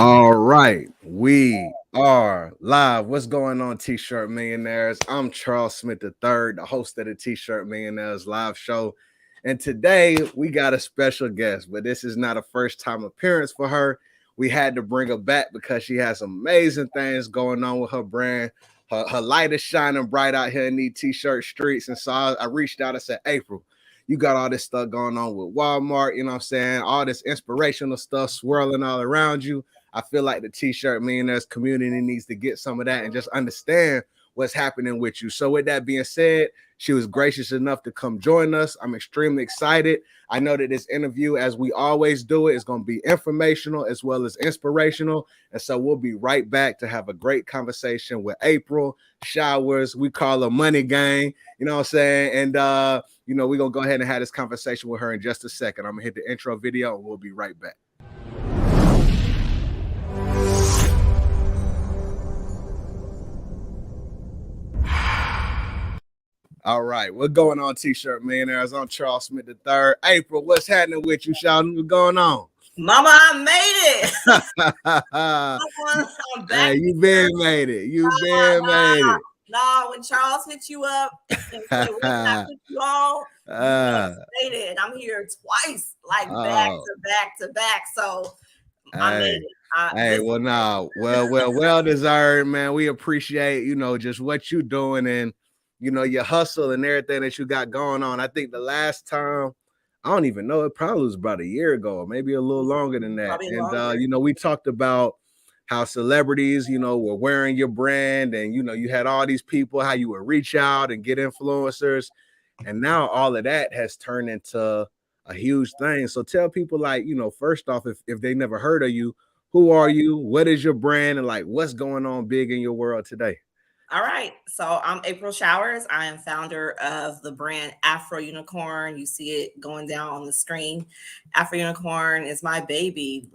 All right, we are live. What's going on, T-Shirt Millionaires? I'm Charles Smith III, the host of the T-Shirt Millionaires live show. And today we got a special guest, but this is not a first time appearance for her. We had to bring her back because she has amazing things going on with her brand. Her light is shining bright out here in these T-shirt streets. And so I reached out and said, April, you got all this stuff going on with Walmart, you know what I'm saying? All this inspirational stuff swirling all around you. I feel like the T-shirt millionaires community needs to get some of that and just understand what's happening with you. So with that being said, she was gracious enough to come join us. I'm extremely excited. I know that this interview, as we always do it, is going to be informational as well as inspirational. And so we'll be right back to have a great conversation with April Showers. We call her Money Gang, you know what I'm saying? And, we're going to go ahead and have this conversation with her in just a second. I'm going to hit the intro video and we'll be right back. All right, what's going on, T-shirt millionaires? I'm Charles Smith III. April, what's happening with you, Sheldon? What's going on? Mama, I made it. I'm back. Hey, you been made it. You been made it. No, when Charles hit you up and said, "What I put you on?" You made it. And I'm here twice, like back to back to back. So I made it. Well deserved, man. We appreciate, just what you're doing and your hustle and everything that you got going on. I think the last time, I don't even know, it probably was about a year ago, or maybe a little longer than that. And we talked about how celebrities, were wearing your brand, and you had all these people, how you would reach out and get influencers. And now all of that has turned into a huge thing. So tell people, first off, if they never heard of you, who are you? What is your brand? And what's going on big in your world today? All right. So I'm April Showers. I am founder of the brand AfroUnicorn. You see it going down on the screen. AfroUnicorn is my baby.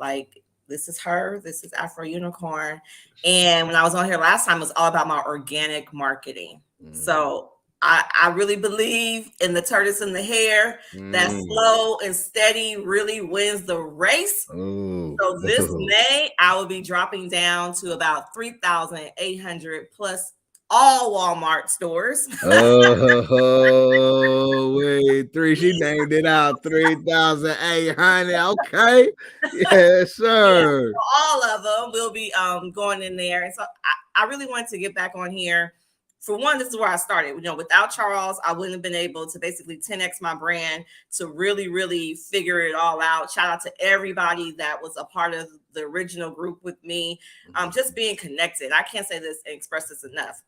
This is her. This is AfroUnicorn. And when I was on here last time, it was all about my organic marketing. So I really believe in the tortoise and the hare. That slow and steady really wins the race. So this May, I will be dropping down to about 3,800 plus all Walmart stores. She named it out 3,800. Okay. Yes, sir. Yeah, so all of them will be going in there. And so I really wanted to get back on here. For one, this is where I started. Without Charles, I wouldn't have been able to basically 10x my brand to really, really figure it all out. Shout out to everybody that was a part of the original group with me. Just being connected. I can't say this and express this enough.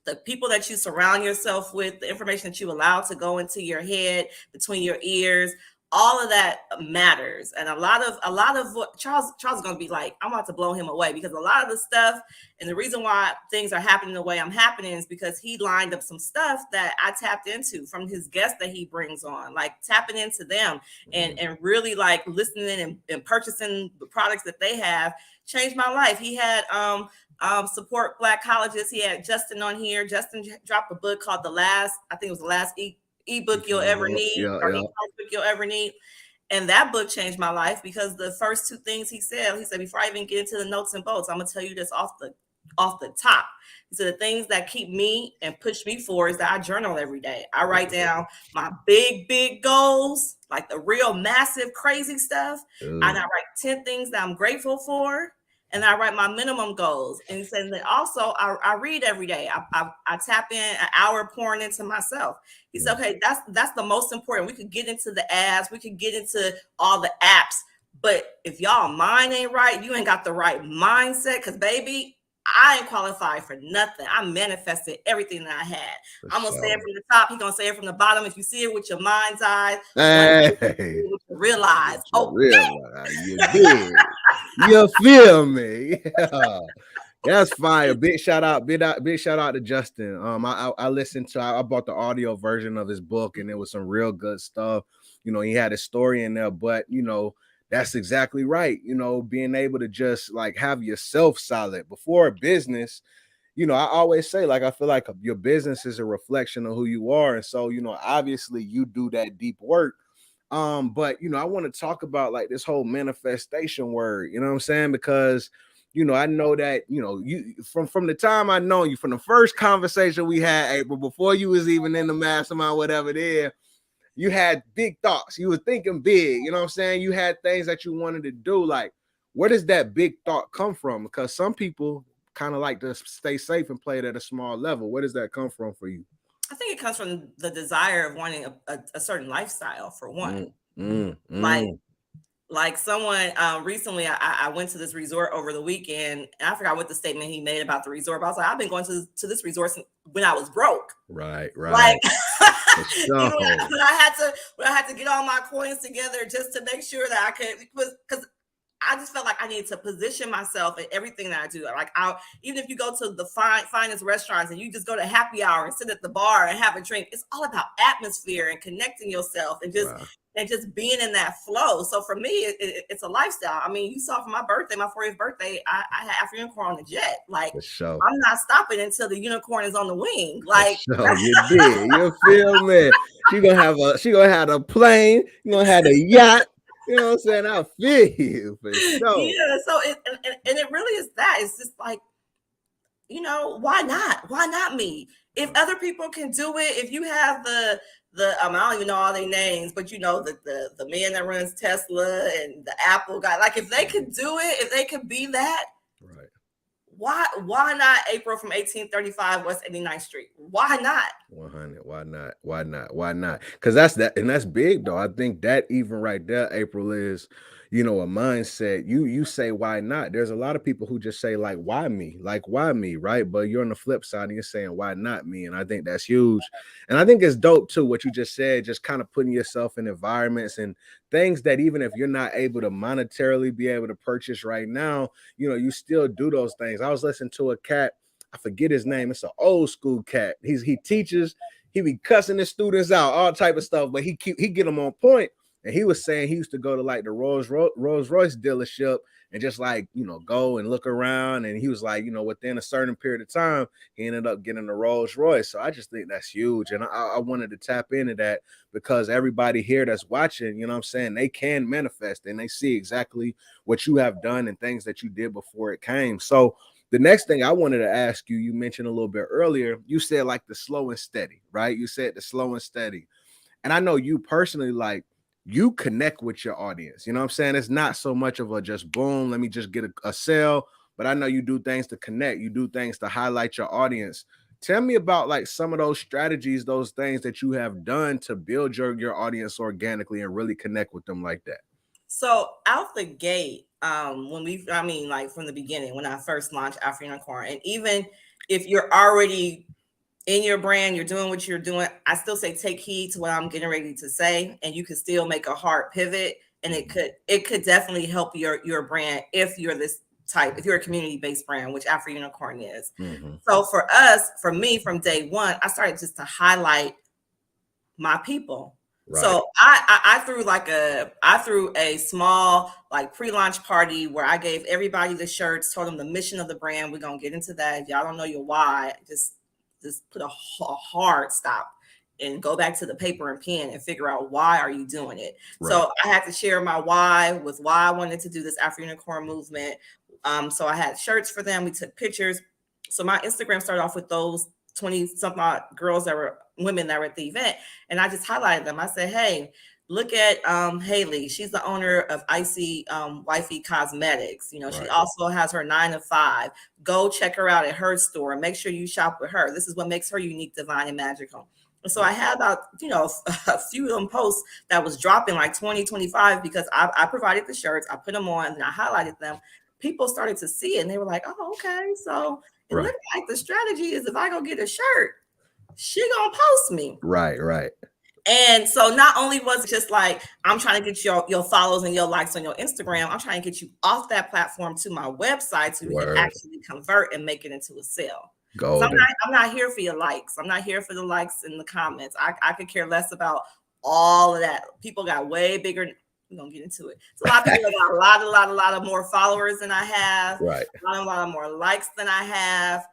The people that you surround yourself with, the information that you allow to go into your head, between your ears, all of that matters. And a lot of what Charles is going to be like, I'm about to blow him away, because a lot of the stuff, and the reason why things are happening the way I'm happening, is because he lined up some stuff that I tapped into from his guests that he brings on, tapping into them and really listening and purchasing the products that they have changed my life. He had support Black colleges. He had Justin on here. Justin dropped a book called I think it was the last ebook you'll ever need, or e-book you'll ever need. And that book changed my life, because the first two things he said, before I even get into the nuts and bolts, I'm gonna tell you this off the top. He said the things that keep me and push me forward is that I journal every day. I write down my big goals, like the real massive crazy stuff. And I write 10 things that I'm grateful for. And I write my minimum goals. And he said that also I read every day. I tap in an hour pouring into myself. He said, okay, that's the most important. We could get into the ads. We could get into all the apps. But if y'all mind ain't right, you ain't got the right mindset. Because, baby, I ain't qualified for nothing. I manifested everything that I had. I'm going to say it from the top. He's going to say it from the bottom. If you see it with your mind's eye, you realize. You did. You feel me? Yeah. That's fire. Big shout out to Justin. I listened to, I bought the audio version of his book, and it was some real good stuff. He had a story in there, but that's exactly right. Being able to just have yourself solid before a business. I always say, I feel like your business is a reflection of who you are. And so, obviously you do that deep work. But I want to talk about like this whole manifestation word, you know what I'm saying? Because I know that you from the time I know you, from the first conversation we had, April, before you was even in the mastermind, whatever it is, you had big thoughts. You were thinking big, you know what I'm saying? You had things that you wanted to do. Like, where does that big thought come from? Because some people kind of like to stay safe and play it at a small level. Where does that come from for you? I think it comes from the desire of wanting a certain lifestyle, for one. Like, someone recently, I went to this resort over the weekend, and I forgot what the statement he made about the resort, but I was like, I've been going to this resort since when I was broke. Right. Like, So, when I had to get all my coins together just to make sure that I could, because I just felt like I needed to position myself in everything that I do. Like, even if you go to the finest restaurants and you just go to happy hour and sit at the bar and have a drink, it's all about atmosphere and connecting yourself and just being in that flow. So for me, it's a lifestyle. I mean, you saw for my birthday, my 40th birthday, I had AfroUnicorn on the jet. Like, I'm not stopping until the unicorn is on the wing. Like, you did. You feel me? She gonna have a plane. You gonna have a yacht. You know what I'm saying? I feel you for sure. Yeah. So it really is that. It's just like, why not? Why not me? If other people can do it, if you have the I don't even know all their names, but the man that runs Tesla and the Apple guy, like, if they could do it, if they could be that, right? Why not April from 1835 West 89th Street? Why not? 100. Why not? Because that's big though. I think that even right there, April, is a mindset. You say why not? There's a lot of people who just say, like, why me? Like, why me? Right? But you're on the flip side and you're saying, why not me? And I think that's huge. And I think it's dope too what you just said, just kind of putting yourself in environments and things that even if you're not able to monetarily be able to purchase right now, you still do those things. I was listening to a cat, I forget his name. It's an old school cat. He teaches, he be cussing his students out, all type of stuff, but he get them on point. And he was saying he used to go to like the Rolls Royce dealership and just like, go and look around. And he was like, within a certain period of time, he ended up getting a Rolls Royce. So I just think that's huge. And I wanted to tap into that because everybody here that's watching, you know what I'm saying, they can manifest and they see exactly what you have done and things that you did before it came. So the next thing I wanted to ask you, you mentioned a little bit earlier, you said like the slow and steady, right? You said the slow and steady. And I know you personally, like, you connect with your audience. You know what I'm saying? It's not so much of a just boom, let me just get a sale, but I know you do things to connect. You do things to highlight your audience. Tell me about like some of those strategies, those things that you have done to build your audience organically and really connect with them like that. So out the gate, from the beginning, when I first launched AfroUnicorn, and even if you're already in your brand, you're doing what you're doing, I still say take heed to what I'm getting ready to say, and you can still make a hard pivot, and it could definitely help your brand if you're if you're a community-based brand, which AfroUnicorn is. So for me, from day one, I started just to highlight my people. Right. So I threw a small like pre-launch party where I gave everybody the shirts, told them the mission of the brand. We're gonna get into that. If y'all don't know your why, just put a hard stop and go back to the paper and pen and figure out why are you doing it. Right. So I had to share my why with why I wanted to do this AfroUnicorn movement. So I had shirts for them. We took pictures. So my Instagram started off with those 20-something odd women that were at the event. And I just highlighted them. I said, hey, look at Haley. She's the owner of Icy Wifey Cosmetics. Right. She also has her 9 to 5. Go check her out at her store. Make sure you shop with her. This is what makes her unique, divine, and magical. And so I had about, a few of them posts that was dropping like 20, 25 because I provided the shirts. I put them on and I highlighted them. People started to see it and they were like, oh, okay. So it looked like the strategy is if I go get a shirt, she gonna post me. Right. And so not only was it just like, I'm trying to get your follows and your likes on your Instagram, I'm trying to get you off that platform to my website so you can actually convert and make it into a sale. So I'm not here for your likes. I'm not here for the likes and the comments. I could care less about all of that. People got way bigger. We're gonna get into it. So a lot of people got a lot of more followers than I have. Right. A lot of more likes than I have.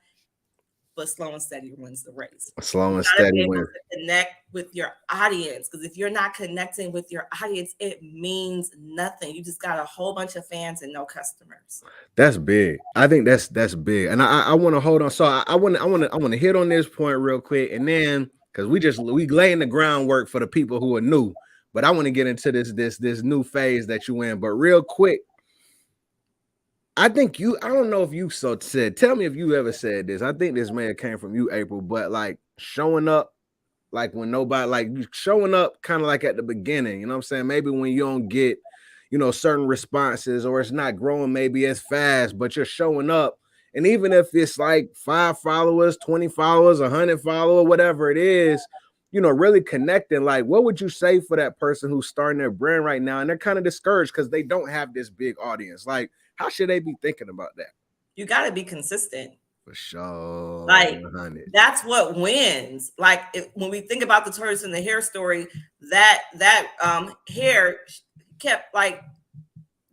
but slow and steady wins the race. Slow and You gotta be steady able wins. to connect with your audience, because if you're not connecting with your audience, it means nothing. You just got a whole bunch of fans and no customers. That's big. I think that's big. And I want to hold on. So I want to hit on this point real quick, and then because we laying the groundwork for the people who are new. But I want to get into this new phase that you in. But real quick, I think I don't know if you said, tell me if you ever said this. I think this may have came from you, April, but like showing up, like when nobody, like you showing up kind of like at the beginning, you know what I'm saying? Maybe when you don't get, certain responses, or it's not growing maybe as fast, but you're showing up. And even if it's like 5 followers, 20 followers, 100 followers, whatever it is, really connecting, like what would you say for that person who's starting their brand right now and they're kind of discouraged because they don't have this big audience? Like, how should they be thinking about that? You got to be consistent. For sure. Like 100. that's what wins. Like when we think about the tortoise and the hare story, that hare kept like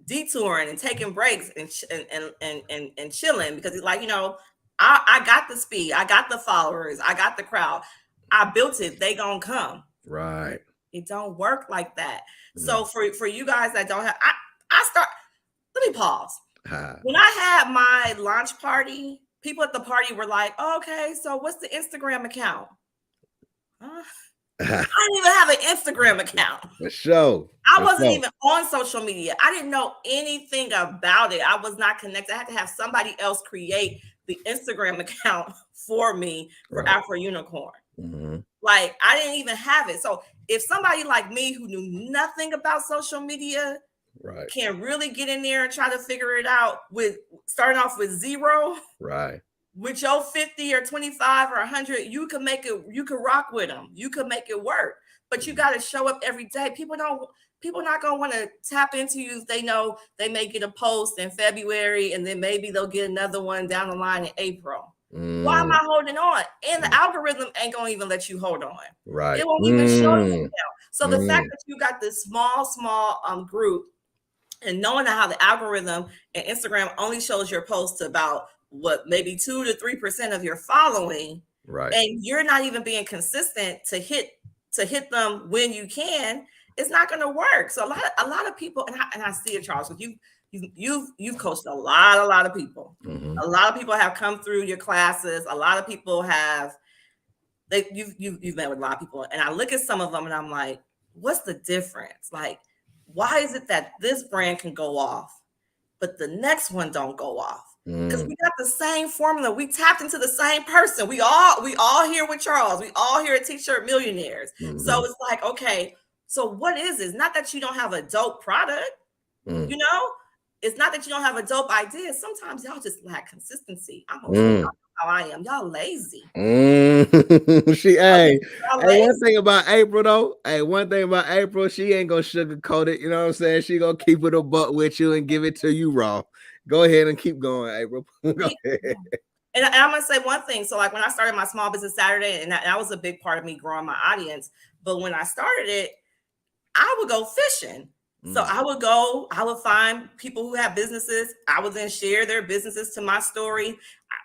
detouring and taking breaks and chilling, because it's like, I got the speed, I got the followers, I got the crowd, I built it, they gonna come. Right. It don't work like that. So for you guys that don't have, let me pause. When I had my launch party, people at the party were like, oh, okay, so what's the Instagram account? I didn't even have an Instagram account. For sure. I wasn't even on social media. I didn't know anything about it. I was not connected. I had to have somebody else create the Instagram account for me for AfroUnicorn. Like I didn't even have it. So if somebody like me who knew nothing about social media can really get in there and try to figure it out with starting off with zero, with your 50 or 25 or 100, you can make it, you can rock with them, you can make it work. But you got to show up every day. People not gonna want to tap into you if they know they may get a post in February and then maybe they'll get another one down the line in April. Why am I holding on? And the algorithm ain't gonna even let you hold on. It won't even show you now. So the fact that you got this small group, and knowing how the algorithm and Instagram only shows your post to about maybe 2 to 3% of your following, and you're not even being consistent to hit them when you can, it's not going to work. So a lot of people, and I see it, Charles, with you've coached a lot of people. A lot of people have come through your classes. A lot of people have you've met with a lot of people, and I look at some of them and I'm like, what's the difference? Like, why is it that this brand can go off, but the next one don't go off? Because we got the same formula. We tapped into the same person. We all here with Charles. We all here at T-Shirt Millionaires. So it's like, okay, so what is it? It's not that you don't have a dope product. It's not that you don't have a dope idea. Sometimes y'all just lack consistency. I'm okay. How I am. Y'all lazy. One thing about April though. Hey, one thing about April, she ain't gonna sugarcoat it. You know what I'm saying? She gonna keep it a buck with you and give it to you raw. Go ahead and keep going, April. Go ahead. And I'm gonna say one thing. So like when I started my Small Business Saturday, and that was a big part of me growing my audience. But when I started it, I would go fishing. So I would find people who have businesses. I would then share their businesses to my story.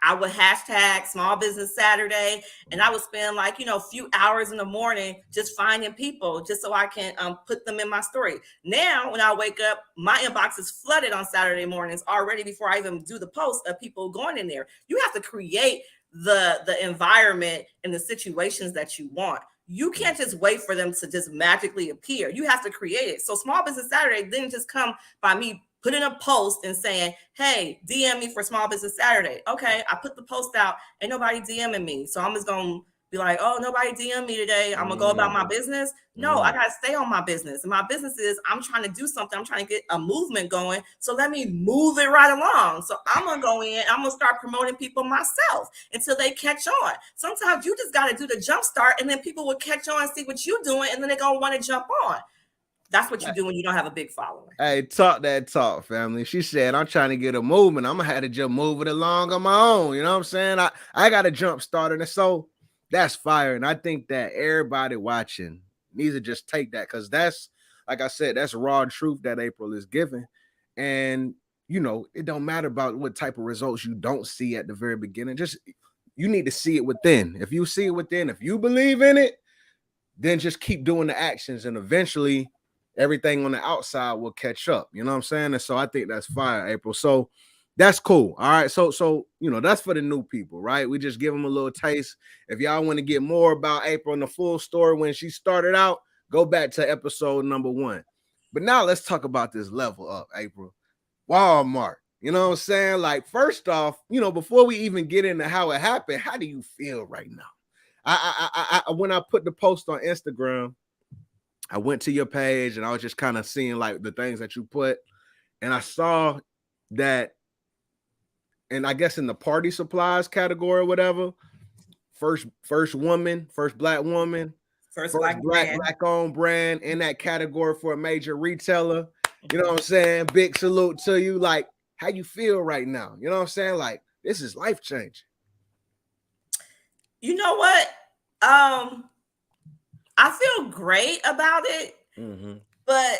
I would hashtag Small Business Saturday, and I would spend like, a few hours in the morning just finding people just so I can put them in my story. Now, when I wake up, my inbox is flooded on Saturday mornings already before I even do the post of people going in there. You have to create the environment and the situations that you want. You can't just wait for them to just magically appear. You have to create it. So Small Business Saturday didn't just come by me putting a post and saying, hey, DM me for Small Business Saturday. Okay, I put the post out. Ain't nobody DMing me. So I'm just going to be like, oh, nobody DM me today. I'm going to go about my business. No, I got to stay on my business. And my business is I'm trying to do something. I'm trying to get a movement going. So let me move it right along. So I'm going to go in. I'm going to start promoting people myself until they catch on. Sometimes you just got to do the jump start, and then people will catch on and see what you're doing, and then they're going to want to jump on. That's what you do when you don't have a big following. Hey, talk that talk, family. She said, I'm trying to get a movement. I'm going to have to just move it along on my own. You know what I'm saying? I got a jump started. And so that's fire. And I think that everybody watching needs to just take that, because that's, like I said, that's raw truth that April is giving. And, it don't matter about what type of results you don't see at the very beginning. Just you need to see it within. If you see it within, if you believe in it, then just keep doing the actions, and eventually everything on the outside will catch up. You know what I'm saying? And so I think that's fire, April. So that's cool. All right. So that's for the new people, right? We just give them a little taste. If y'all want to get more about April and the full story when she started out, go back to episode number 1. But now let's talk about this level up, April. Walmart. You know what I'm saying? Like, first off, before we even get into how it happened, how do you feel right now? I when I put the post on Instagram, I went to your page and I was just kind of seeing like the things that you put, and I saw that, and I guess in the party supplies category or whatever, first black woman, first black owned brand in that category for a major retailer. You know what I'm saying? Big salute to you. Like, how you feel right now? You know what I'm saying? Like, this is life changing. You know what? I feel great about it, but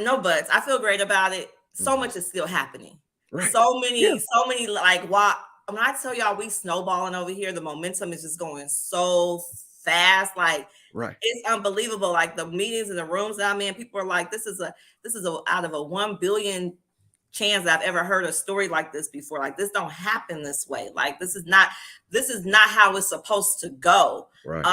no buts. I feel great about it. So much is still happening. Right. So many like when I tell y'all we snowballing over here, the momentum is just going so fast. Like, it's unbelievable. Like, the meetings and the rooms that I'm in, people are like, this is out of a 1 billion chance I've ever heard a story like this before. Like, this don't happen this way. Like, this is not how it's supposed to go. Right.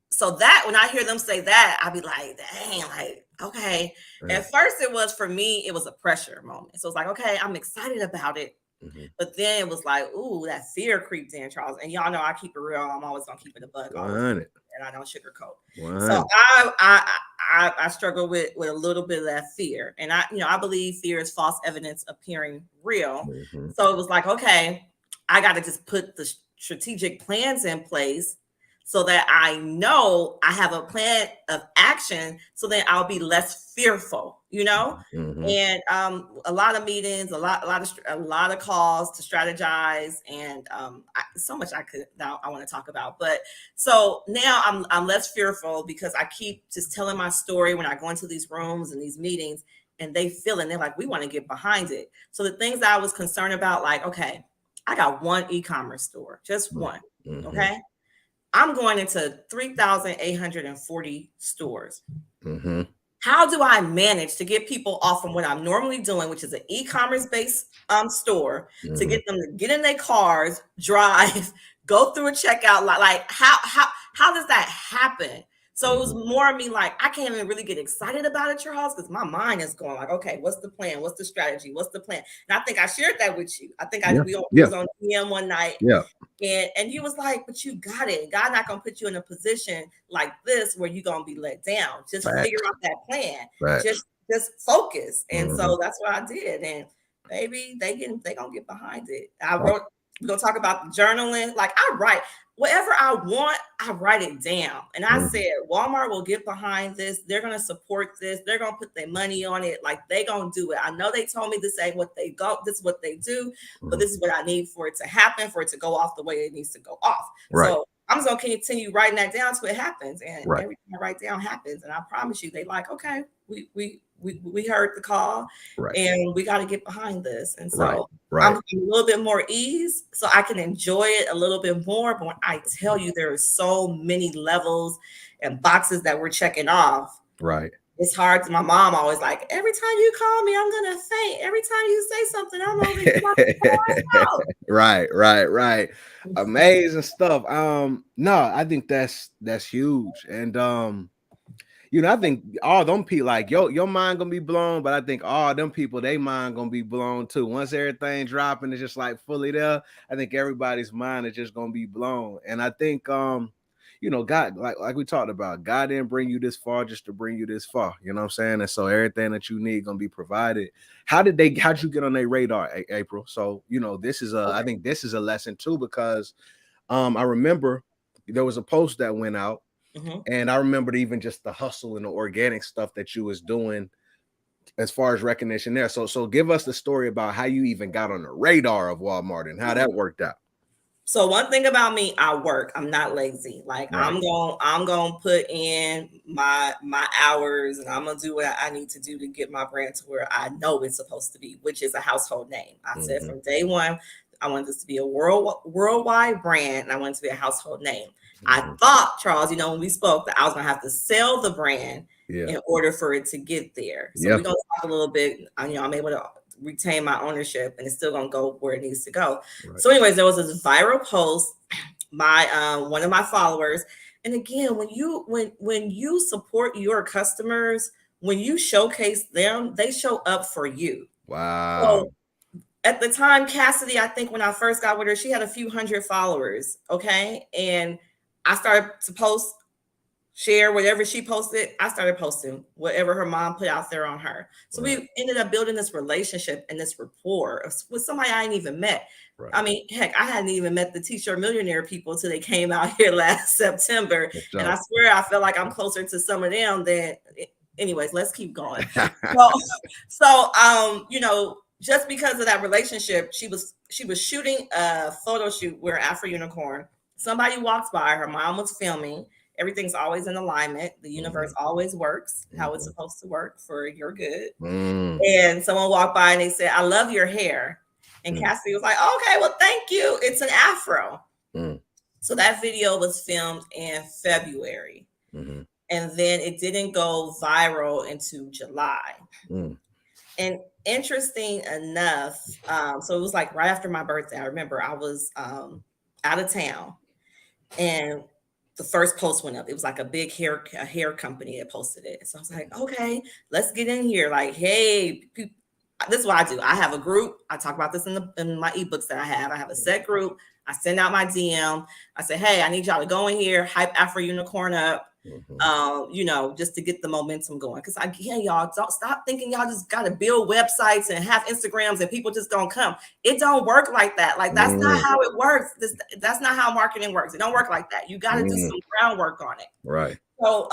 So that when I hear them say that, I'll be like, dang, like, okay. Right. At first it was, for me, it was a pressure moment. So it's like, okay, I'm excited about it. But then it was like, ooh, that fear creeped in, Charles. And y'all know I keep it real. I'm always gonna keep it a buck. And I don't sugarcoat. 100. So I struggle with a little bit of that fear. And I believe fear is false evidence appearing real. So it was like, okay, I got to just put the strategic plans in place so that I know I have a plan of action, so that I'll be less fearful, And a lot of meetings, a lot of calls to strategize, and so much I want to talk about. But so now I'm less fearful because I keep just telling my story when I go into these rooms and these meetings, and they feel it. And they're like, we want to get behind it. So the things that I was concerned about, like, okay, I got one e-commerce store, just one, okay. I'm going into 3,840 stores. How do I manage to get people off from what I'm normally doing, which is an e-commerce based store, to get them to get in their cars, drive, go through a checkout? Like, how does that happen? So it was more of me like, I can't even really get excited about it, Charles, because my mind is going like, okay, what's the plan? What's the strategy? What's the plan? And I think I shared that with you. I think we was on DM one night. Yeah. And you was like, but you got it. God not gonna put you in a position like this where you're gonna be let down. Just figure out that plan. Just focus. And so that's what I did. And maybe they gonna get behind it. We're gonna talk about the journaling. Like, I write whatever I want, I write it down. And I said, Walmart will get behind this. They're gonna support this. They're gonna put their money on it. Like, they gonna do it. I know they told me this ain't what they go. This is what they do. But this is what I need for it to happen, for it to go off the way it needs to go off. Right. So I'm just gonna continue writing that down until it happens. And everything I write down happens. And I promise you, they like, okay, we heard the call, and we got to get behind this. And so I'm a little bit more ease so I can enjoy it a little bit more. But when I tell you there are so many levels and boxes that we're checking off, it's hard. My mom always like, every time you call me, I'm gonna faint. Every time you say something, I'm over here. Right. Amazing stuff. No, I think that's huge. And I think all them people, like, your mind gonna be blown, but I think all them people, they mind gonna be blown too. Once everything dropping, it's just like fully there. I think everybody's mind is just gonna be blown. And I think God, like we talked about, God didn't bring you this far just to bring you this far. You know what I'm saying? And so everything that you need gonna be provided. How'd you get on their radar, April? So this is I think this is a lesson too, because I remember there was a post that went out. And I remembered even just the hustle and the organic stuff that you was doing as far as recognition there. So give us the story about how you even got on the radar of Walmart and how that worked out. So one thing about me, I work. I'm not lazy. Like, I'm gonna put in my hours, and I'm gonna do what I need to do to get my brand to where I know it's supposed to be, which is a household name. I said from day one, I wanted this to be a worldwide brand, and I wanted to be a household name. I thought, Charles, when we spoke, that I was going to have to sell the brand in order for it to get there. So we're going to talk a little bit. I'm able to retain my ownership, and it's still going to go where it needs to go. Right. So anyways, there was this viral post by one of my followers. And again, when you support your customers, when you showcase them, they show up for you. Wow. So at the time, Cassidy, I think when I first got with her, she had a few hundred followers. Okay. And I started to share whatever she posted. I started posting whatever her mom put out there on her. So we ended up building this relationship and this rapport with somebody I ain't even met. Right. I mean, heck, I hadn't even met the T-shirt millionaire people till they came out here last September. And I swear I feel like I'm closer to some of them than anyways, let's keep going. So, just because of that relationship, she was shooting a photo shoot where AfroUnicorn. Somebody walked by, her mom was filming. Everything's always in alignment. The universe always works how it's supposed to work for your good. And someone walked by and they said, "I love your hair." And Cassidy was like, "Okay, well, thank you. It's an afro." So that video was filmed in February. And then it didn't go viral into July. And interesting enough, so it was like right after my birthday. I remember I was out of town, and the first post went up. It was like a big hair company that posted it. So I was like, okay, let's get in here. Like, hey, this is what I do. I have a group. I talk about this in my ebooks that I have. I have a set group. I send out my DM. I say, hey, I need y'all to go in here, hype AfroUnicorn up. Just to get the momentum going. Because again, y'all, don't stop thinking y'all just got to build websites and have Instagrams and people just don't come. It don't work like that. Like, that's not how it works. That's not how marketing works. It don't work like that. You got to do some groundwork on it. Right. So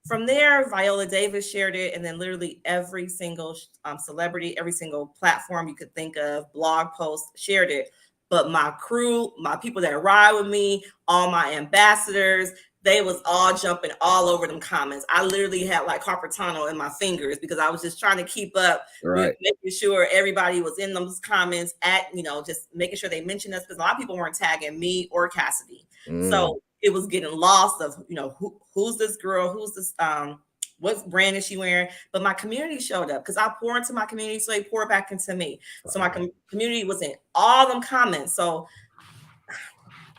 from there, Viola Davis shared it, and then literally every single celebrity, every single platform you could think of, blog post, shared it. But my crew, my people that ride with me, all my ambassadors, they was all jumping all over them comments. I literally had like Carpetano in my fingers because I was just trying to keep up with making sure everybody was in those comments just making sure they mentioned us, because a lot of people weren't tagging me or Cassidy. So it was getting lost of, who's this girl? Who's this, what brand is she wearing? But my community showed up because I pour into my community, so they pour back into me. So my community was in all them comments. So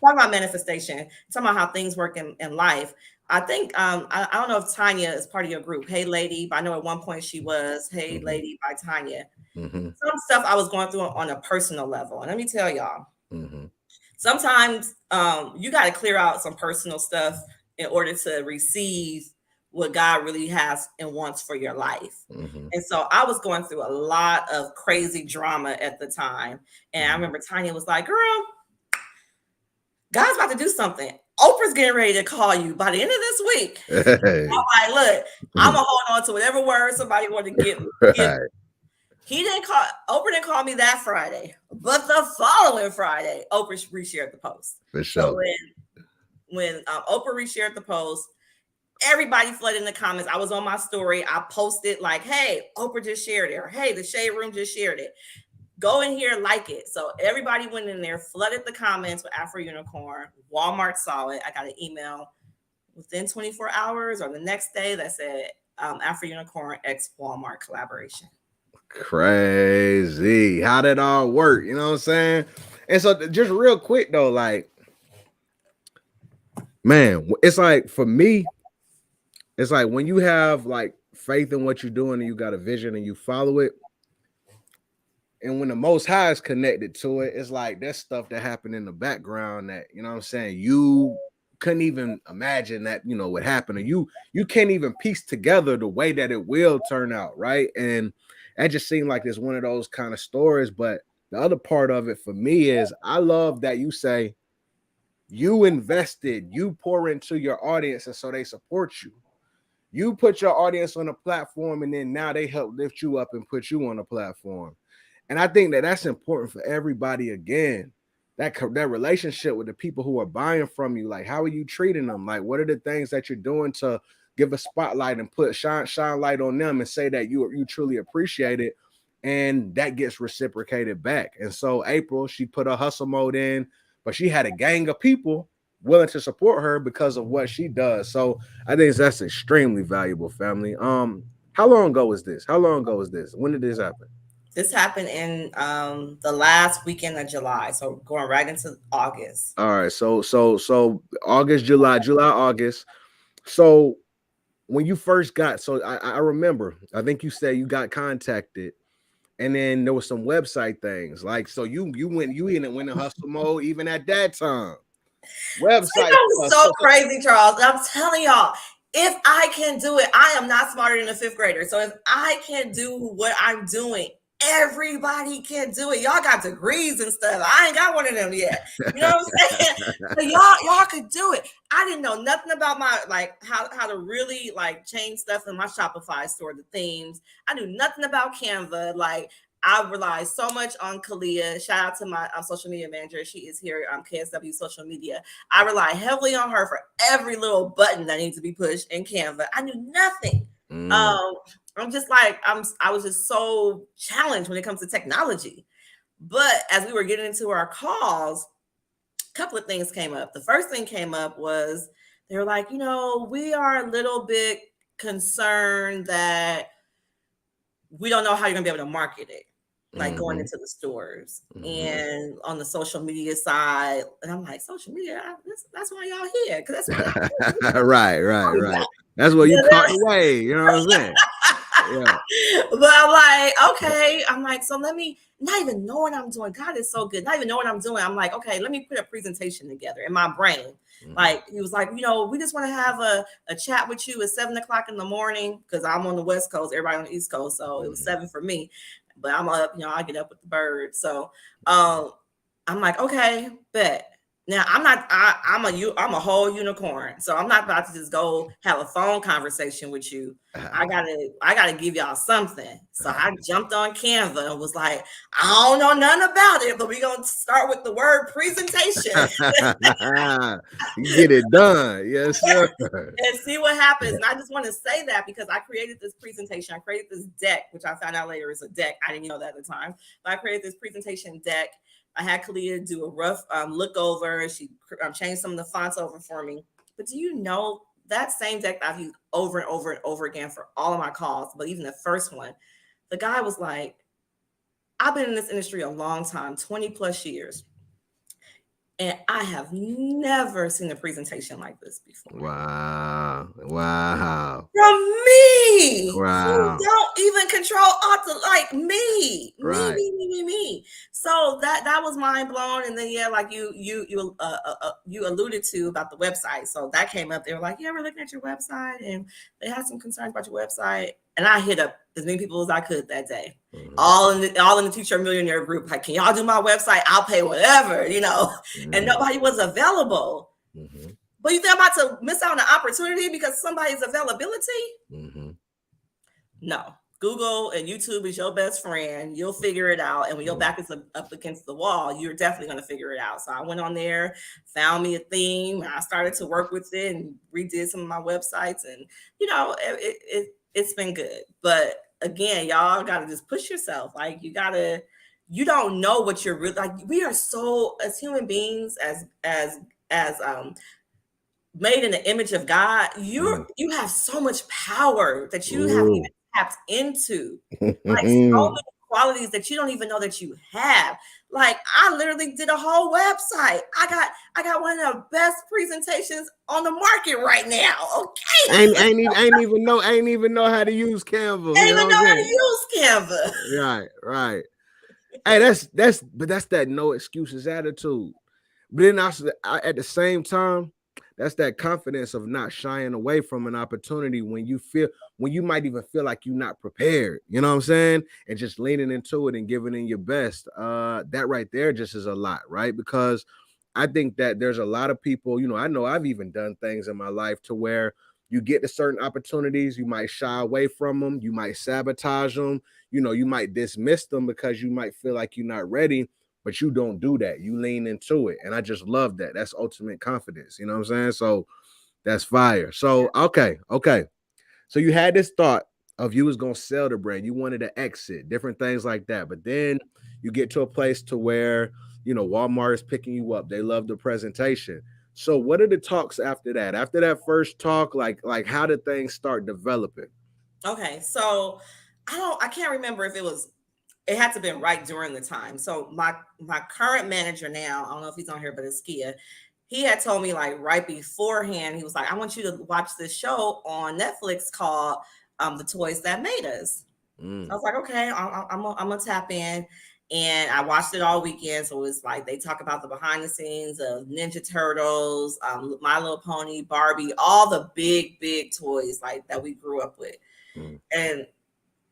talk about manifestation, talking about how things work in life. I think, I don't know if Tanya is part of your group. Hey, lady. But I know at one point she was. Hey, lady by Tanya. Some stuff I was going through on a personal level. And let me tell y'all, sometimes you got to clear out some personal stuff in order to receive what God really has and wants for your life. And so I was going through a lot of crazy drama at the time. And I remember Tanya was like, girl, God's about to do something. Oprah's getting ready to call you by the end of this week. Hey. I'm like, look, I'm going to hold on to whatever word somebody want to give me. Oprah didn't call me that Friday, but the following Friday, Oprah reshared the post. For sure. So when Oprah reshared the post, everybody flooded in the comments. I was on my story. I posted like, hey, Oprah just shared it. Or hey, the Shade Room just shared it. Go in here, like it. So everybody went in there, flooded the comments with AfroUnicorn. Walmart saw it. I got an email within 24 hours or the next day that said AfroUnicorn x Walmart collaboration. Crazy. How did it all work? You know what I'm saying? And so just real quick though, like, man, it's like for me, it's like when you have like faith in what you're doing and you got a vision and you follow it, and when the Most High is connected to it, it's like that stuff that happened in the background that, you know what I'm saying, you couldn't even imagine that, would happen. And you can't even piece together the way that it will turn out, right? And that just seemed like it's one of those kind of stories. But the other part of it for me is I love that you say you invested, you pour into your audience, and so they support you. You put your audience on a platform, and then now they help lift you up and put you on a platform. And I think that that's important for everybody. Again, that relationship with the people who are buying from you, like how are you treating them? Like what are the things that you're doing to give a spotlight and shine light on them and say that you truly appreciate it? and that gets reciprocated back. And so April, she put a hustle mode in, but she had a gang of people willing to support her because of what she does. So I think that's extremely valuable, family. How long ago was this? How long ago was this? When did this happen? This happened in the last weekend of July, so going right into August. All right, so August, July, August. So when you first got, so I remember, I think you said you got contacted, and then there was some website things. Like, so you went in hustle mode even at that time. Website That was stuff. so crazy, Charles. I'm telling y'all, if I can do it, I am not smarter than a fifth grader. So if I can do what I'm doing, everybody can do it. Y'all got degrees and stuff. I ain't got one of them yet. You know what I'm saying? But y'all could do it. I didn't know nothing about my like how to really like change stuff in my Shopify store, the themes. I knew nothing about Canva. Like I rely so much on Kalia. Shout out to my social media manager. She is here KSW social media. I rely heavily on her for every little button that needs to be pushed in Canva. I knew nothing. I'm just like I was just so challenged when it comes to technology. But as we were getting into our calls, a couple of things came up. The first thing came up was they were like, we are a little bit concerned that we don't know how you're gonna be able to market it, like going into the stores and on the social media side. And I'm like, social media, that's why y'all here, because that's what right. That's what you caught away. You know what I'm saying? Yeah. But I'm like, okay. I'm like, so let me not even know what I'm doing. God is so good. Not even know what I'm doing. I'm like, okay, let me put a presentation together in my brain. Like he was like, we just want to have a chat with you at 7:00 in the morning because I'm on the West Coast, everybody on the East Coast. So it was 7 for me. But I'm up, I get up with the birds. So I'm like, okay, bet. Now I'm a whole unicorn, so I'm not about to just go have a phone conversation with you. I gotta give y'all something. So I jumped on Canva and was like, I don't know nothing about it, but we're gonna start with the word presentation. Get it done, yes, sir. And see what happens. And I just want to say that because I created this presentation. I created this deck, which I found out later is a deck. I didn't know that at the time, but I created this presentation deck. I had Kalia do a rough look over. She changed some of the fonts over for me. But do you know that same deck I've used over and over and over again for all of my calls, but even the first one, the guy was like, I've been in this industry a long time, 20 plus years. And I have never seen a presentation like this before. Wow. From me. Wow. Who don't even control author like me. Right. Me. So that was mind blown. And then like you alluded to about the website. So that came up. They were like, yeah, we're looking at your website, and they had some concerns about your website. And I hit up as many people as I could that day. All in the T-shirt millionaire group. Like, can y'all do my website? I'll pay whatever, And nobody was available. But you think I'm about to miss out on an opportunity because somebody's availability? No. Google and YouTube is your best friend. You'll figure it out. And when your back is up against the wall, you're definitely going to figure it out. So I went on there, found me a theme, and I started to work with it and redid some of my websites. And, it's been good. But again, y'all got to just push yourself. Like you don't know what you're really like. We are so, as human beings, as made in the image of God, you have so much power that you haven't even tapped into. Like so many qualities that you don't even know that you have. Like I literally did a whole website. I got one of the best presentations on the market right now. Okay. I ain't even know how to use Canva. I ain't even know how to use Canva. Right. Hey, that's that no excuses attitude. But then also at the same time, that's that confidence of not shying away from an opportunity when you might even feel like you're not prepared. You know what I'm saying? And just leaning into it and giving in your best. That right there just is a lot, right? Because I think that there's a lot of people, I know I've even done things in my life to where you get to certain opportunities, you might shy away from them, you might sabotage them, you might dismiss them because you might feel like you're not ready. But you don't do that. You lean into it. And I just love that. That's ultimate confidence. You know what I'm saying? So that's fire. So, okay. So you had this thought of you was gonna sell the brand. You wanted to exit, different things like that. But then you get to a place to where Walmart is picking you up. They love the presentation. So what are the talks after that? After that first talk, like how did things start developing? Okay, so I can't remember if it had to have been right during the time. So my current manager now, I don't know if he's on here, but it's Kia. He had told me like right beforehand, he was like, I want you to watch this show on Netflix called The Toys That Made Us. I was like, okay, I'm gonna tap in. And I watched it all weekend. So it's like they talk about the behind the scenes of Ninja Turtles, My Little Pony, Barbie, all the big toys like that we grew up with. And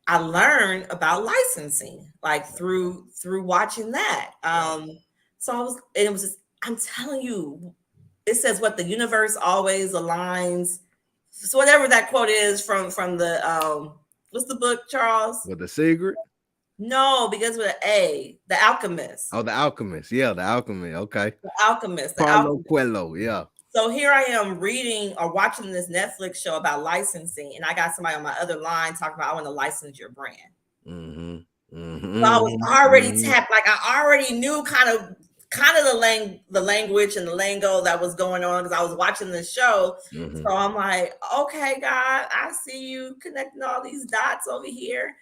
I learned about licensing like through watching that. It was just, I'm telling you, it says what the universe always aligns. So whatever that quote is from the what's the book, Charles? With The Secret? No, because with an A, The Alchemist. Oh, The Alchemist. Yeah, The Alchemist. Okay. The Alchemist. Paulo Coelho. Yeah. So here I am reading or watching this Netflix show about licensing, and I got somebody on my other line talking about I want to license your brand. So I was already tapped, like I already knew kind of the language and the lingo that was going on because I was watching the show. So I'm like, okay, God, I see you connecting all these dots over here.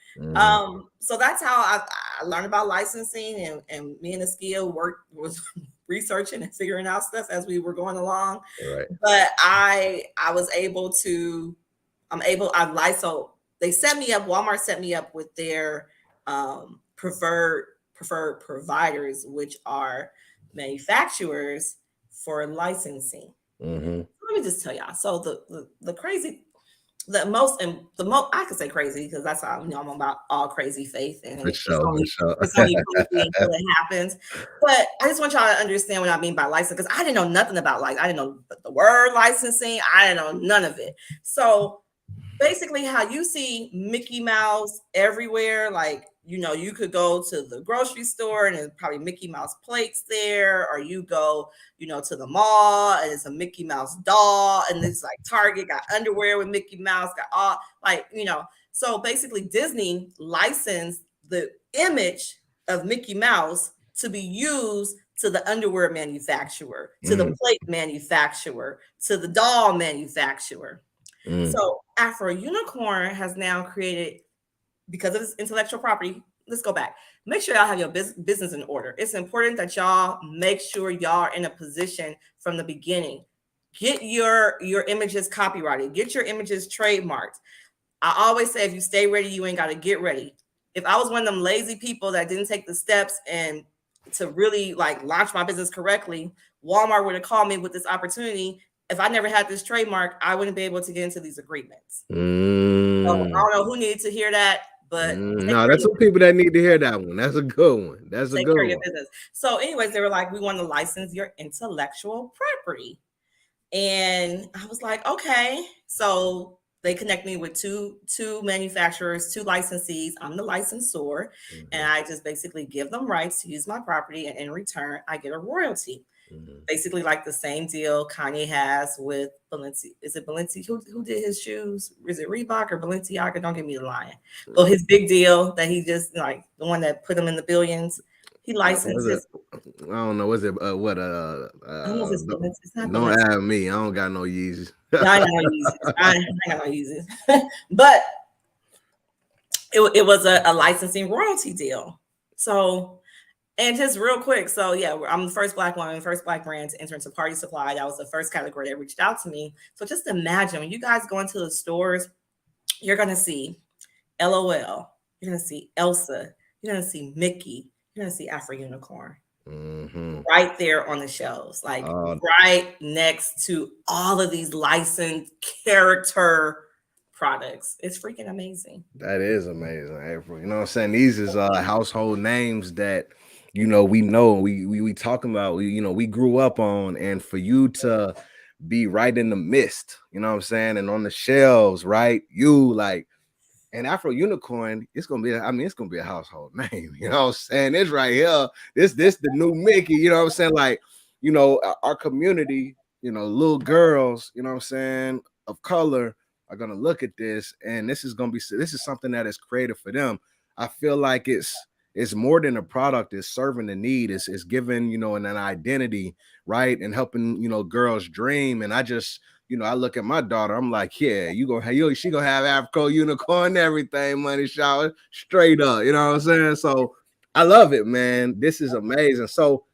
So that's how I learned about licensing, and me and Askia was researching and figuring out stuff as we were going along. Right. But I was able to, so they set me up, Walmart set me up with their preferred providers, which are manufacturers for licensing. Let me just tell y'all. So the crazy, the most I could say crazy because that's how I'm about all crazy faith, and it's only crazy until it happens. But I just want y'all to understand what I mean by license, because I didn't know nothing about I didn't know the word licensing. I didn't know none of it. So basically, how you see Mickey Mouse everywhere, like you could go to the grocery store and there's probably Mickey Mouse plates there, or you go, to the mall and it's a Mickey Mouse doll, and it's like Target got underwear with Mickey Mouse, got all So basically, Disney licensed the image of Mickey Mouse to be used to the underwear manufacturer, to the plate manufacturer, to the doll manufacturer. So AfroUnicorn has now created, because of its intellectual property, let's go back. Make sure y'all have your business in order. It's important that y'all make sure y'all are in a position from the beginning. Get your images copyrighted. Get your images trademarked. I always say, if you stay ready, you ain't got to get ready. If I was one of them lazy people that didn't take the steps and to really launch my business correctly, Walmart would have called me with this opportunity. If I never had this trademark, I wouldn't be able to get into these agreements. So I don't know who needed to hear that, but no, that's some people that need to hear that one. That's a good one. That's a good one. So anyways, they were like, we want to license your intellectual property. And I was like, okay. So they connect me with two manufacturers, 2 licensees. I'm the licensor, and I just basically give them rights to use my property, and in return, I get a royalty. Basically like the same deal Kanye has with Balenciaga. Is it Balenciaga? Who did his shoes? Is it Reebok or Balenciaga? Don't give me the line. Well, his big deal that he just the one that put him in the billions. He licensed his. I don't know. Was it what? I don't know if it's not don't add me. I don't got no Yeezys. I got no Yeezys. I got no Yeezys. But it was a licensing royalty deal. So. And just real quick, so yeah, I'm the first Black woman, first Black brand to enter into party supply. That was the first category that reached out to me. So just imagine when you guys go into the stores, you're going to see LOL, you're going to see Elsa, you're going to see Mickey, you're going to see AfroUnicorn right there on the shelves, right next to all of these licensed character products. It's freaking amazing. That is amazing, April. You know what I'm saying? These is household names that we talking about, we grew up on, and for you to be right in the midst, you know what I'm saying, and on the shelves, right? And AfroUnicorn, it's gonna be a household name, you know what I'm saying? It's right here. This the new Mickey, you know what I'm saying? Our community, little girls, you know what I'm saying, of color, are gonna look at this, and this is something that is created for them. I feel like it's more than a product. It's serving the need. It's giving, you know, an identity, right, and helping, you know, girls dream. And I just, you know, I look at my daughter. I'm like, yeah, she gonna have AfroUnicorn and everything, money shower, straight up. You know what I'm saying? So I love it, man. This is amazing. So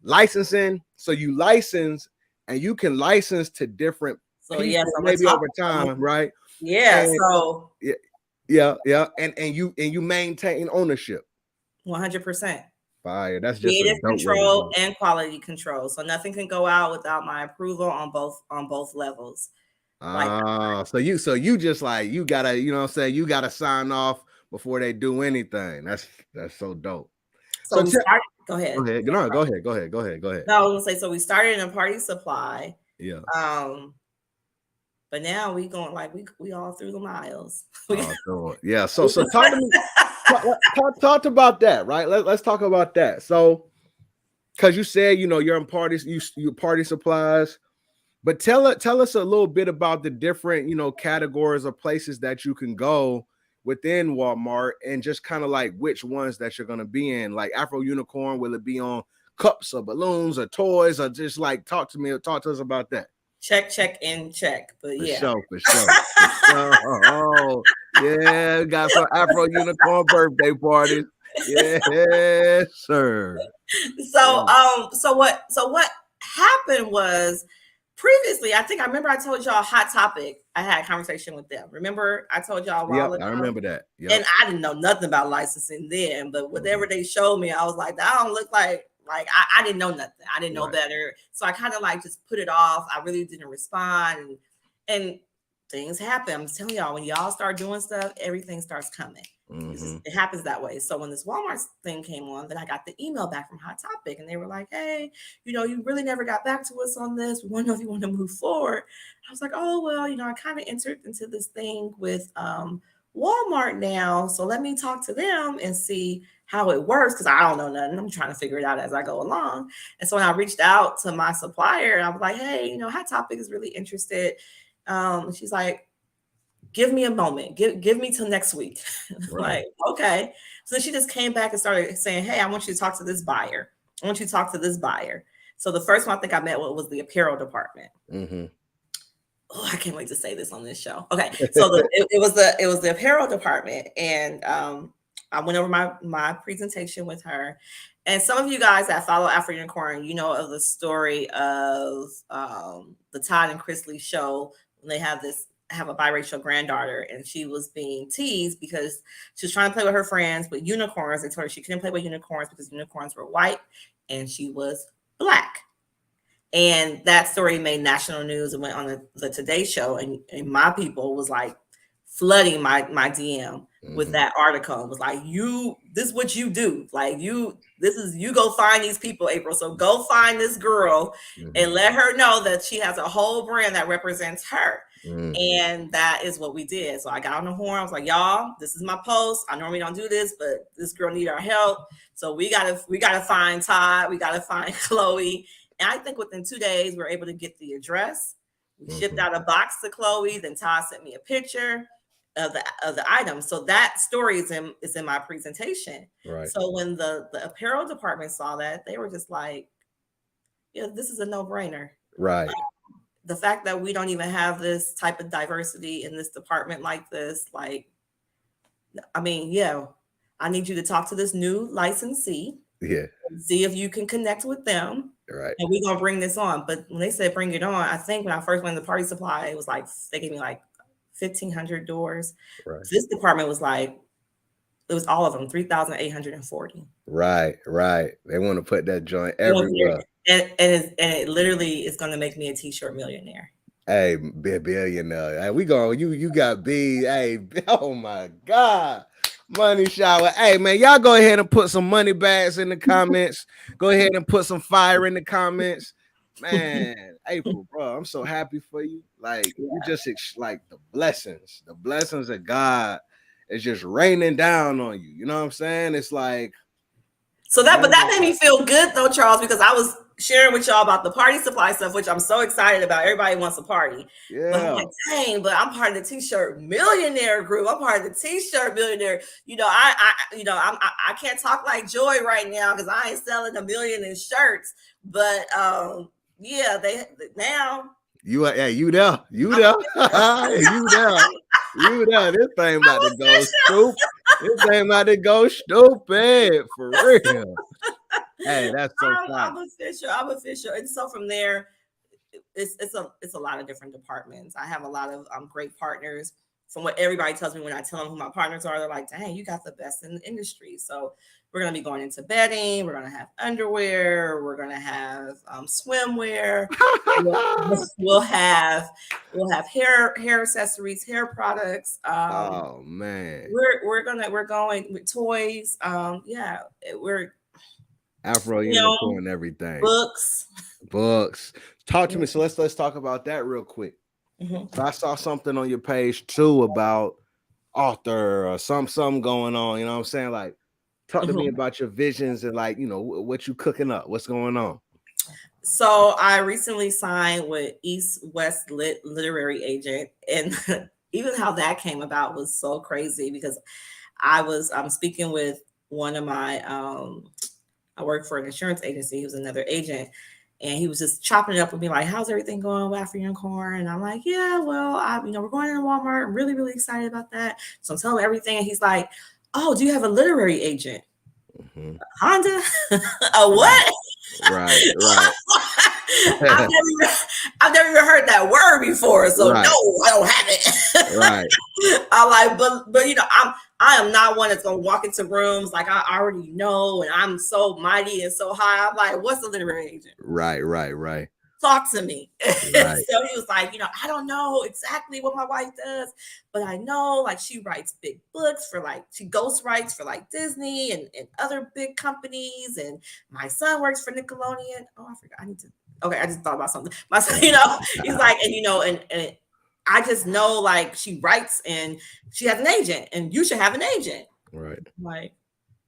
licensing. So you license, and you can license to different people, maybe over time, right? Yeah. And, so yeah, and you maintain ownership. 100%. Fire. That's just Creative control and quality control. So nothing can go out without my approval on both levels. So you just like, you gotta, you know what I'm saying, you gotta sign off before they do anything. That's so dope. So we started. Go ahead. No, go ahead. No, I was gonna say, so we started in a party supply. Yeah. But now we going like we all through the miles. Yeah. So talk to me. talk about that, right? Let's talk about that. So, because you said, you know, you're in parties, you party supplies, but tell us a little bit about the different, you know, categories or places that you can go within Walmart, and just kind of like which ones that you're gonna be in. Like AfroUnicorn, will it be on cups or balloons or toys, or just like talk to us about that? Check, and check. But yeah. For sure. Oh, yeah, got some AfroUnicorn birthday parties. Yes, sir. So what happened was, previously, I remember I told y'all Hot Topic. I had a conversation with them. Remember, I told y'all. Yeah, I remember that. Yep. And I didn't know nothing about licensing then, but whatever they showed me, I was like, that don't look like I didn't know nothing. I didn't know better. So I kind of like just put it off. I really didn't respond, and things happen. I'm telling y'all, when y'all start doing stuff, everything starts coming. It happens that way. So when this Walmart thing came on, then I got the email back from Hot Topic, and they were like, hey, you know, you really never got back to us on this. We want to know if you want to move forward. I was like, oh, well, you know, I kind of entered into this thing with Walmart now. So let me talk to them and see how it works, because I don't know nothing. I'm trying to figure it out as I go along. And so when I reached out to my supplier, I was like, hey, you know, Hot Topic is really interested. She's like, give me a moment. Give me till next week. Right. Like, okay. So she just came back and started saying, hey, I want you to talk to this buyer. I want you to talk to this buyer. So the first one I think I met with was the apparel department. Oh, I can't wait to say this on this show. Okay. So it was the apparel department. And I went over my presentation with her. And some of you guys that follow AfroUnicorn, you know of the story of the Todd and Chrisley show, when they have a biracial granddaughter, and she was being teased because she was trying to play with her friends with unicorns. They told her she couldn't play with unicorns because unicorns were white and she was Black. And that story made national news and went on the Today Show. And my people was like flooding my DM with that article. It was like, this is what you do. Like, you go find these people, April. So go find this girl and let her know that she has a whole brand that represents her. And that is what we did. So I got on the horn. I was like, y'all, this is my post. I normally don't do this, but this girl need our help. So we gotta find Todd. We gotta find Chloe. And I think within 2 days, we were able to get the address. We shipped out a box to Chloe. Then Todd sent me a picture of the item. So that story is in my presentation. Right. So when the apparel department saw that, they were just like, yeah, this is a no-brainer. Right. Like, the fact that we don't even have this type of diversity in this department like this, like, I mean, yeah, I need you to talk to this new licensee. Yeah. See if you can connect with them. Right. And we're going to bring this on. But when they said bring it on, I think when I first went to the party supply, it was like, they gave me like 1,500 doors. Right. This department was like, it was all of them, 3,840. Right. They want to put that joint everywhere. And it literally is going to make me a t-shirt millionaire. Hey, billionaire. Hey, we going, you got B. Hey, oh my God. Money shower. Hey, man, y'all go ahead and put some money bags in the comments. Go ahead and put some fire in the comments. Man, April, bro, I'm so happy for you. Like, you just like the blessings of God is just raining down on you. You know what I'm saying? It's like, but that made me feel good though, Charles, because I was sharing with y'all about the party supply stuff, which I'm so excited about. Everybody wants a party. But I'm Yeah. like, dang, but I'm part of the t-shirt millionaire group. I'm part of the t-shirt millionaire. I can't talk like Joy right now because I ain't selling a million in shirts. But yeah, they now You there. You there. You there. You there. This thing about to go stupid. This thing about to go stupid. For real. Hey, that's so I'm fun. official. I'm official. And so from there, it's a lot of different departments. I have a lot of great partners. From what everybody tells me when I tell them who my partners are, they're like, dang, you got the best in the industry. So we're going to be going into bedding. We're going to have underwear. We're going to have swimwear. We'll have hair accessories, hair products. Oh man. We're going with toys. Yeah, we're AfroUnicorn everything. Books. Talk to me. So let's talk about that real quick. Mm-hmm. So I saw something on your page too about author or something going on. You know what I'm saying? Like, talk to me about your visions and like, you know, what you cooking up. What's going on? So I recently signed with East West Literary Agent, and even how that came about was so crazy because I'm speaking with one of my I work for an insurance agency. He was another agent, and he was just chopping it up with me like, "How's everything going with AfroUnicorn?" And I'm like, "Yeah, well, we're going into Walmart. I'm really, really excited about that." So I'm telling him everything, and he's like, "Oh, do you have a literary agent?" Mm-hmm. Honda? A what? Right. I've never even heard that word before, so no, I don't have it. Right. I'm like, but I am not one that's gonna walk into rooms like I already know and I'm so mighty and so high. I'm like, what's a literary agent? Right. Talk to me. Right. So he was like, I don't know exactly what my wife does, but I know like she writes big books she ghost writes for like Disney and other big companies. And my son works for Nickelodeon. Oh, I forgot. I just thought about something. My son, he's like, and I just know like she writes and she has an agent and you should have an agent. Right. I'm like,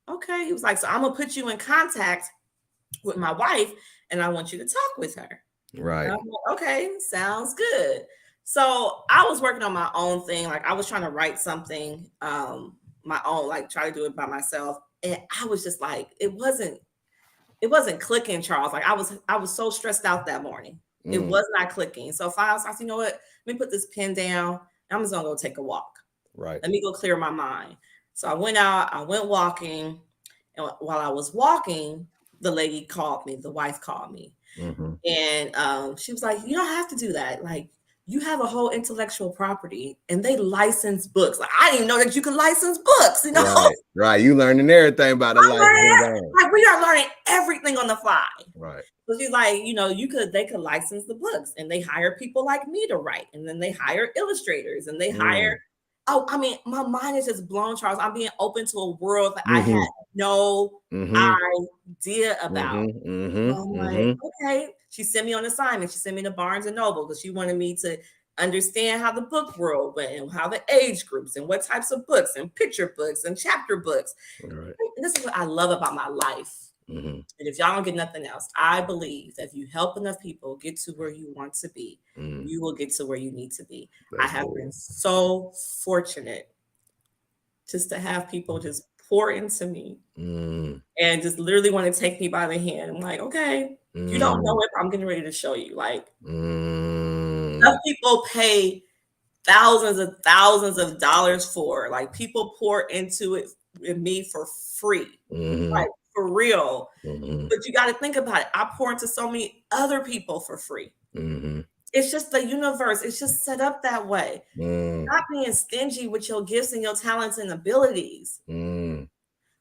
okay. He was like, so I'm gonna put you in contact with my wife and I want you to talk with her. Right. Like, okay, sounds good. So I was working on my own thing. Like I was trying to write something, my own, like try to do it by myself. And I was just like, it wasn't clicking, Charles. Like I was so stressed out that morning. It was not clicking. So finally I said, you know what? Let me put this pen down. I'm just gonna go take a walk. Right. Let me go clear my mind. So I went out, I went walking. And while I was walking, the lady called me, the wife called me. Mm-hmm. And she was like, you don't have to do that. Like, you have a whole intellectual property and they license books. Like, I didn't know that you could license books, Right. You learning everything about the license. Like, we are learning everything on the fly. Right. So she's like, they could license the books and they hire people like me to write. And then they hire illustrators and they hire. Oh, I mean, my mind is just blown, Charles. I'm being open to a world that I had no idea about. I'm like, okay. She sent me on assignment. She sent me to Barnes and Noble because she wanted me to understand how the book world went and how the age groups and what types of books and picture books and chapter books. Right. And this is what I love about my life. And if y'all don't get nothing else, I believe that if you help enough people get to where you want to be, you will get to where you need to be. That's I have been so fortunate just to have people just pour into me and just literally want to take me by the hand. I'm like, okay, you don't know it, I'm getting ready to show you. Like, some people pay thousands of dollars for. Like, people pour into it in me for free. Like, for real. But you got to think about it. I pour into so many other people for free. It's just the universe. It's just set up that way. Not being stingy with your gifts and your talents and abilities.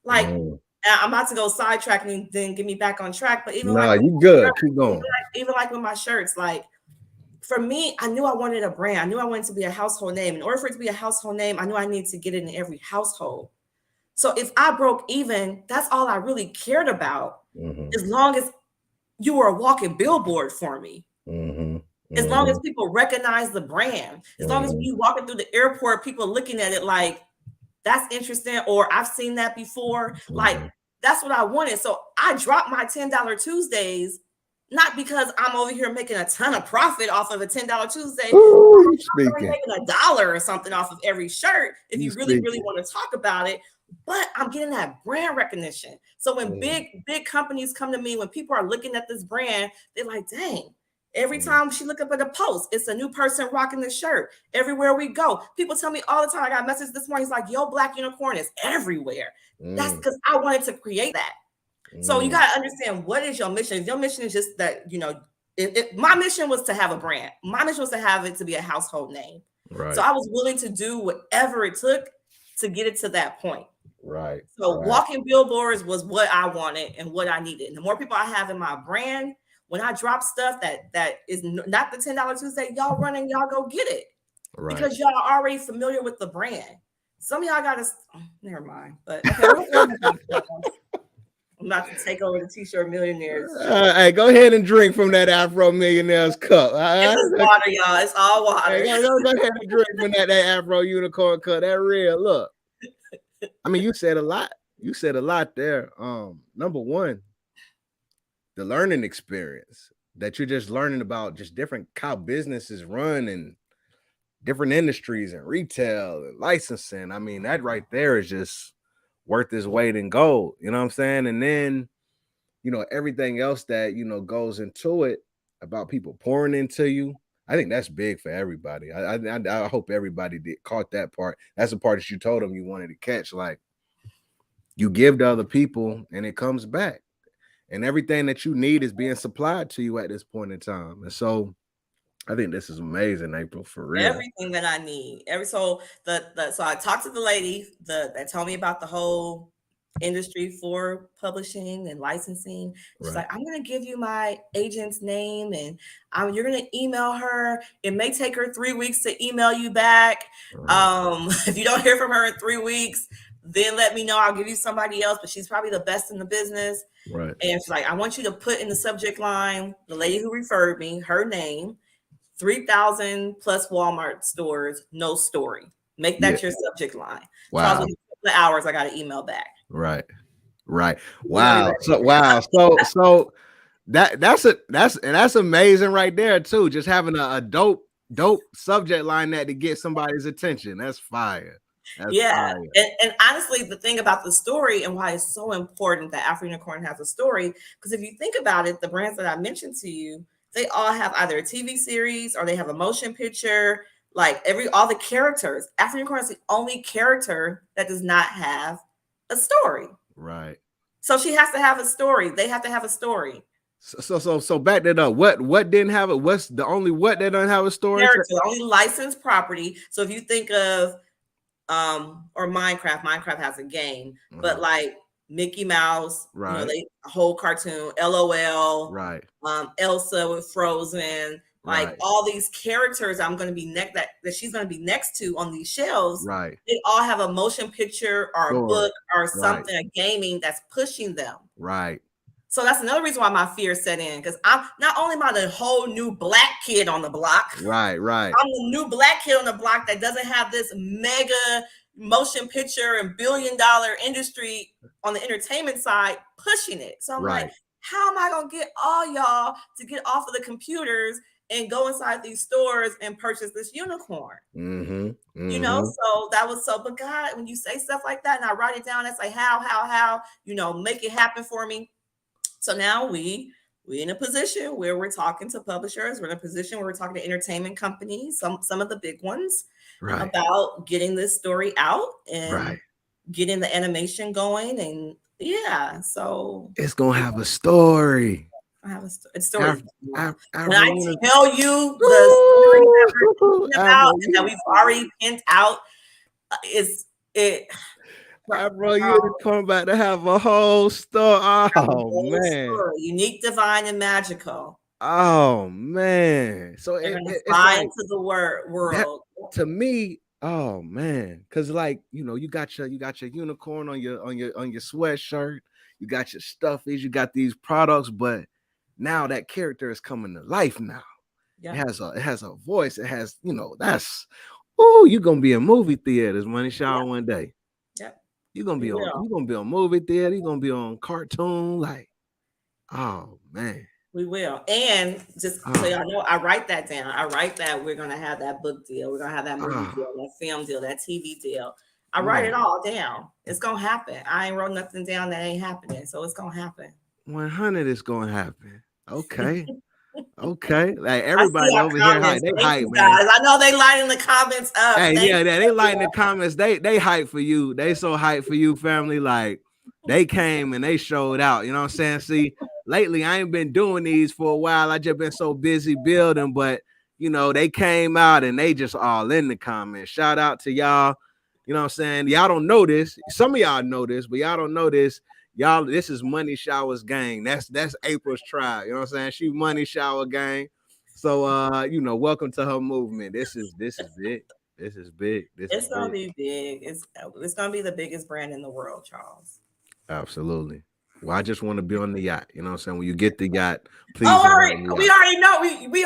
Like, I'm about to go sidetrack and then get me back on track. But even you good. Keep going. Even like with my shirts, like, for me, I knew I wanted a brand. I knew I wanted to be a household name. In order for it to be a household name, I knew I needed to get it in every household. So if I broke even, that's all I really cared about. As long as you were a walking billboard for me. As long as people recognize the brand. As long as when you walking through the airport, people looking at it like, that's interesting, or I've seen that before. Like, that's what I wanted. So I dropped my $10 Tuesdays not because I'm over here making a ton of profit off of a $10 Tuesday. Ooh, you I'm only speaking. making $1 or something off of every shirt if You you really, really speaking. want to talk about it. But I'm getting that brand recognition. So when big companies come to me, when people are looking at this brand, they're like, dang, every time she look up at a post, it's a new person rocking the shirt. Everywhere we go, people tell me all the time. I got a message this morning. It's like, yo, Black Unicorn is everywhere. That's because I wanted to create that. So you got to understand, what is your mission? If your mission is just that, my mission was to have a brand. My mission was to have it to be a household name. Right. So I was willing to do whatever it took to get it to that point. Right. So walking billboards was what I wanted and what I needed. And the more people I have in my brand, when I drop stuff that is not the $10 Tuesday, y'all running, y'all go get it. Right. Because y'all are already familiar with the brand. Some of y'all got to, never mind. But okay, I'm about to take over the T-shirt Millionaires. Hey, go ahead and drink from that Afro Millionaires cup. It's water, y'all. It's all water. Hey, go ahead and drink from that Afro Unicorn cup. That real. Look, I mean, you said a lot. You said a lot there. Number one, the learning experience that you're just learning about just different how businesses run and different industries and retail and licensing. I mean, that right there is just worth its weight in gold. You know what I'm saying? And then, everything else that, goes into it about people pouring into you. I think that's big for everybody. I hope everybody caught that part. That's the part that you told them you wanted to catch. Like, you give to other people and it comes back. And everything that you need is being supplied to you at this point in time. And so I think this is amazing, April, for real. Everything that I need. So I talked to the lady that told me about the whole industry for publishing and licensing. She's like, I'm going to give you my agent's name and you're going to email her. It may take her 3 weeks to email you back. If you don't hear from her in 3 weeks, then let me know. I'll give you somebody else, but she's probably the best in the business. Right. And she's like, I want you to put in the subject line, the lady who referred me, her name, 3,000 plus Walmart stores, no story. Make that your subject line. Wow. Within a couple of hours, I got an email back. Right. Wow. So that's amazing right there too. Just having a dope subject line that to get somebody's attention. That's fire. Fire. And honestly, the thing about the story and why it's so important that AfroUnicorn has a story, because if you think about it, the brands that I mentioned to you, they all have either a TV series or they have a motion picture. Like all the characters, AfroUnicorn is the only character that does not have a story. Right. So she has to have a story. They have to have a story. So back that up. What didn't have it? What's the only what that don't have a story? Character, only licensed property. So if you think of or Minecraft has a game, but like Mickey Mouse, right? A whole cartoon, LOL, right? Elsa with Frozen, like all these characters I'm going to be that she's going to be next to on these shelves. Right. They all have a motion picture or a book or something, a gaming that's pushing them. Right. So that's another reason why my fear set in, because I'm not only am I the whole new Black kid on the block. Right. I'm the new Black kid on the block that doesn't have this mega motion picture and $1 billion industry on the entertainment side pushing it. So I'm like, how am I going to get all y'all to get off of the computers and go inside these stores and purchase this unicorn? So that was but God, when you say stuff like that and I write it down, it's like, how, make it happen for me. So now we in a position where we're talking to publishers. We're in a position where we're talking to entertainment companies, some of the big ones, about getting this story out and getting the animation going. And so it's gonna have a story. I have a story. When I tell you the story about and that we've already pinned out, Bro, you're about to have a whole story. Oh man, story. Unique, divine, and magical. Oh man, so it's fly into the world. That, to me, oh man, because you got your unicorn on your sweatshirt, you got your stuffies, you got these products, but now that character is coming to life. Now it has a voice. It has you're gonna be in movie theaters, Money Shaw, one day. You're gonna be on movie theater. You're gonna be on cartoon. Like, oh man, We will. And just so y'all know, I write that down. I write that we're going to have that book deal. We're going to have that movie deal, that film deal, that TV deal. I write it all down. It's going to happen. I ain't wrote nothing down that ain't happening. So it's going to happen. 100 is going to happen. Okay. Okay. Like I see everybody our over here, comments. they Thank hype, you man. guys. I know they lighting the comments up. Hey, Thank yeah, you, they like in the everyone. comments. They hype for you. They so hype for you, family. Like they came and they showed out. You know what I'm saying? See, lately I ain't been doing these for a while. I just been so busy building, but you know, they came out and they just all in the comments. Shout out to y'all. You know what I'm saying? Y'all don't know this. Some of y'all know this, but y'all don't know this. Y'all, this is Money Showers Gang. That's April's tribe. You know what I'm saying? She Money Shower Gang. So you know, welcome to her movement. This is big. This is big. This is It's gonna big. be big. It's gonna be the biggest brand in the world, Charles. Absolutely. Well, I just want to be on the yacht. You know what I'm saying? When you get the yacht, please Oh, invite me we out. already know. We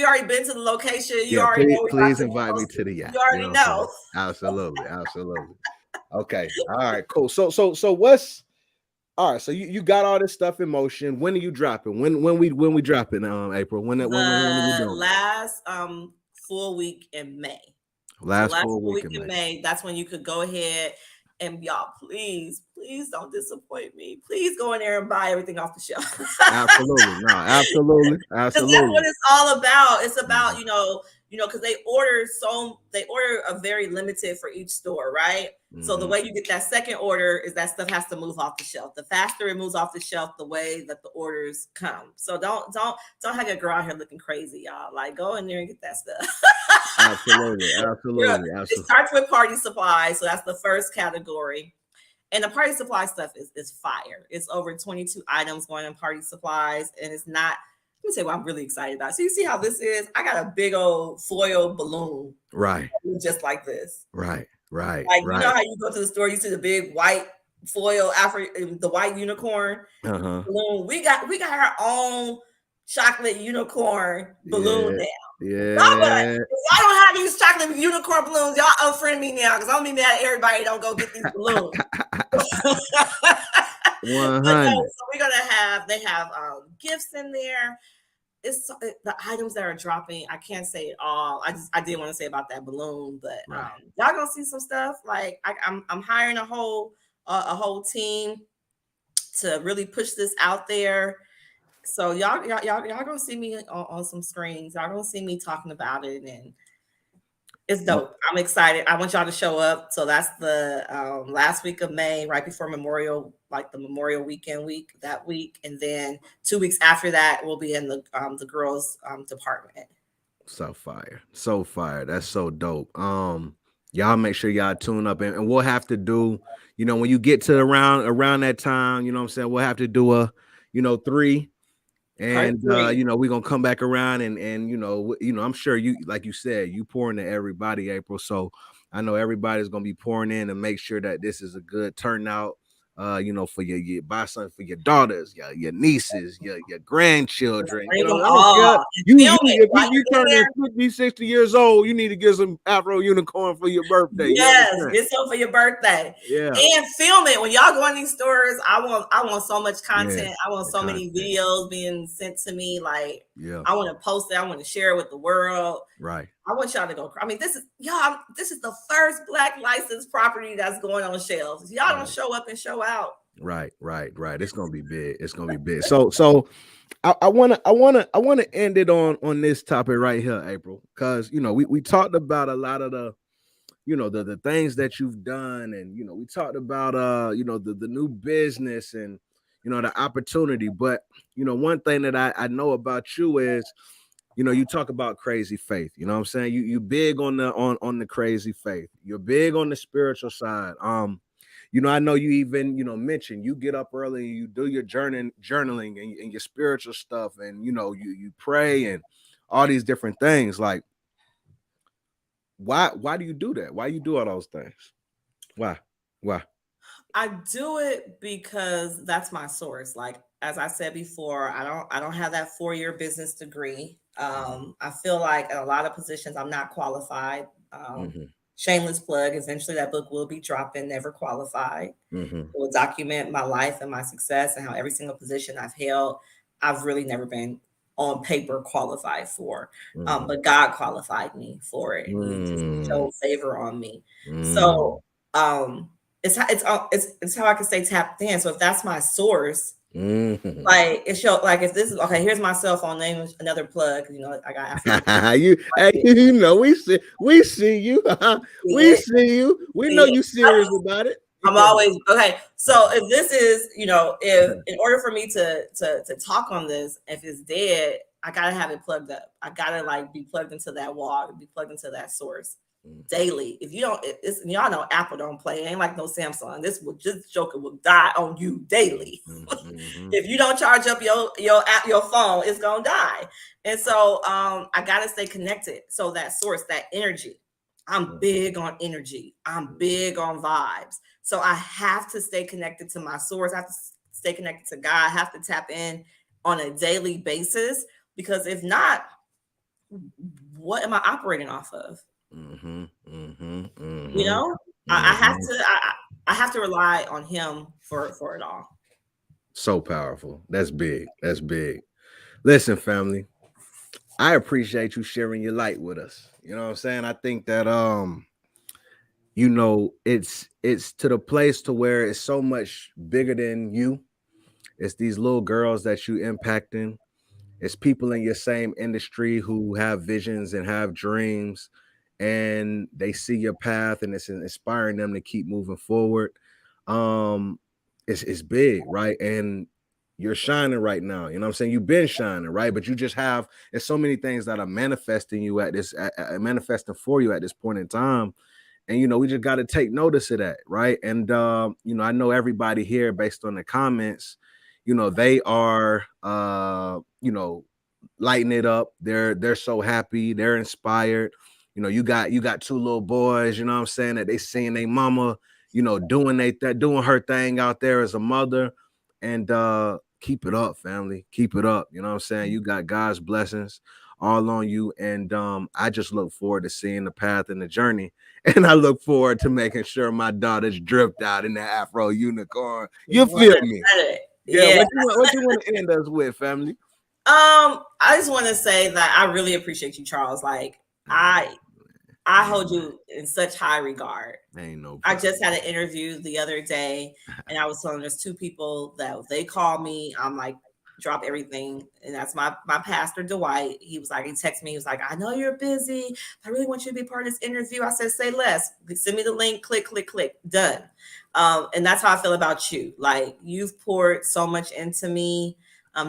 already been to the location. You Yeah, already know we're about please to be invite me to hosting. the yacht. You You know already what I'm saying? know. Absolutely. Okay. All right, cool. So what's all right? So you got all this stuff in motion. When are you dropping? When we dropping? April. When are we The doing it? last full week in May. So Last last full full week week in in May. May, that's when you could go ahead and y'all, please don't disappoint me. Please go in there and buy everything off the shelf. Absolutely. No, absolutely. Because that's what Absolutely. it's all about. It's about, Mhm. because they order a very limited for each store, right? So the Mhm. way you get that second order is that stuff has to move off the shelf. The faster it moves off the shelf, the way that the orders come. So don't have your girl out here looking crazy, y'all. Like, go in there and get that stuff. Absolutely. It starts with party supplies, so that's the first category. And the party supply stuff is fire. It's over 22 items going in party supplies, and it's not. Let me tell you what I'm really excited about. So you see how this is? I got a big old foil balloon, Right. just like this. Right. Like, you know how you go to the store, you see the big white foil the white unicorn Uh-huh. balloon. We got our own chocolate unicorn balloon Yeah. now. Y'all, but Yeah. if y'all don't have these chocolate unicorn balloons, y'all unfriend me now because I'm gonna be mad at everybody. Don't go get these balloons. But no, 100. so we're gonna they have gifts in there. The items that are dropping. I can't say it all. I did want to say about that balloon, but Right. y'all gonna see some stuff. Like I'm hiring a whole team to really push this out there. So y'all gonna see me on some screens. Y'all gonna see me talking about it, and it's dope. I'm excited. I want y'all to show up. So that's the last week of May, right before Memorial, like the Memorial weekend that week, and then 2 weeks after that, we'll be in the girls department. So fire. So fire. That's so dope. Y'all make sure y'all tune up and we'll have to do, you know, when you get to around that time, you know what I'm saying? We'll have to do a, 3. Part And three. we're gonna come back around and I'm sure you, like you said, you pouring to everybody, April. So I know everybody's gonna be pouring in and make sure that this is a good turnout. For your buy something for your daughters, your nieces, your grandchildren. Bring them I don't care. all. You Film it if while you you're in turning there. 50, 60 years old, you need to get some AfroUnicorn for your birthday. You Yes, understand? get some for your birthday. Yeah. And film it. When y'all go in these stores, I want so much content. Yes. I want The so many content. videos being sent to me. Like, Yeah. I want to post it. I want to share it with the world. Right. I want y'all to go. I mean, this is the first Black licensed property that's going on shelves. Y'all don't show up and show out. Right. It's gonna be big. It's gonna be big. So I wanna end it on this topic right here, April, because we talked about a lot of the things that you've done, and we talked about the new business and the opportunity. But one thing that I know about you is you talk about crazy faith. You know what I'm saying? You big on the crazy faith. You're big on the spiritual side. I know you even, mentioned you get up early and you do your journaling and your spiritual stuff, and you pray and all these different things. Like, why do you do that? Why you do all those things? Why? I do it because that's my source. Like, as I said before, I don't have that 4-year business degree. I feel like in a lot of positions I'm not qualified. Mm-hmm. Shameless plug. Eventually, that book will be dropping. Never Qualified. Mm-hmm. It will document my life and my success and how every single position I've held, I've really never been on paper qualified for. But God qualified me for it, and He just showed favor on me. So it's how I can say tapped in. So if that's my source, like it showed, like if this is okay, here's my cell phone name, another plug. You know, I got Afro. you, hey, you know, we see you, we see you, we know you serious about it. I'm always okay. So if this is, you know, if in order for me to talk on this, if it's dead, I gotta have it plugged up. I gotta like be plugged into that wall, be plugged into that source daily. If you don't, it's y'all know Apple don't play. It ain't like no Samsung. This joker will die on you daily. If you don't charge up your phone, it's gonna die. And so I gotta stay connected. So that source, that energy. I'm big on energy. I'm big on vibes. So I have to stay connected to my source. I have to stay connected to God. I have to tap in on a daily basis, because if not, what am I operating off of? You know, I have to rely on Him for it all. So powerful. That's big. That's big. Listen, family, I appreciate you sharing your light with us. You know what I'm saying? I think that you know, it's to the place to where it's so much bigger than you. It's these little girls that you impacting. It's people in your same industry who have visions and have dreams, and they see your path, and it's inspiring them to keep moving forward. It's big, right? And you're shining right now. You know what I'm saying? You've been shining, right? But you just have, there's so many things that are manifesting you at this, manifesting for you at this point in time. And, you know, we just got to take notice of that, right? And, you know, I know everybody here, based on the comments, you know, they are, you know, lighting it up. They're so happy. They're inspired. You know, you got two little boys, you know what I'm saying, that they seeing their mama, you know, doing her thing out there as a mother. And keep it up, family. Keep it up. You know what I'm saying? You got God's blessings all on you. And I just look forward to seeing the path and the journey. And I look forward to making sure my daughters dripped out in the AfroUnicorn. You feel me? Yeah. What you want to end us with, family? I just want to say that I really appreciate you, Charles. Like I hold you in such high regard. Ain't no problem. I just had an interview the other day, and I was telling there's two people that they call me. I'm like, drop everything. And that's my pastor, Dwight. He was like, he texted me. He was like, I know you're busy. I really want you to be part of this interview. I said, say less. Send me the link. Click, click, click. Done. And that's how I feel about you. Like, you've poured so much into me.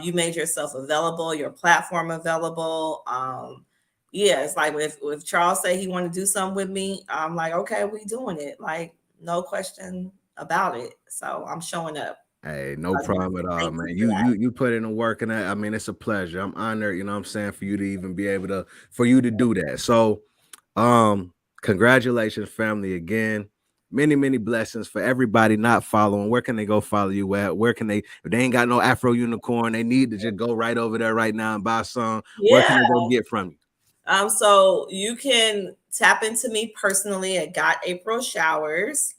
You made yourself available, your platform available. Yeah, it's like if Charles say he want to do something with me, I'm like, okay, we doing it. Like, no question about it. So I'm showing up. Hey, no problem at all, man. You put in the work, and I mean, it's a pleasure. I'm honored, you know what I'm saying, for you to even be able to, for you to do that. So congratulations, family, again. Many, many blessings for everybody not following. Where can they go follow you at? Where can they, if they ain't got no AfroUnicorn, they need to just go right over there right now and buy some. Yeah. Where can they go get from you? So you can tap into me personally at Got April Showers.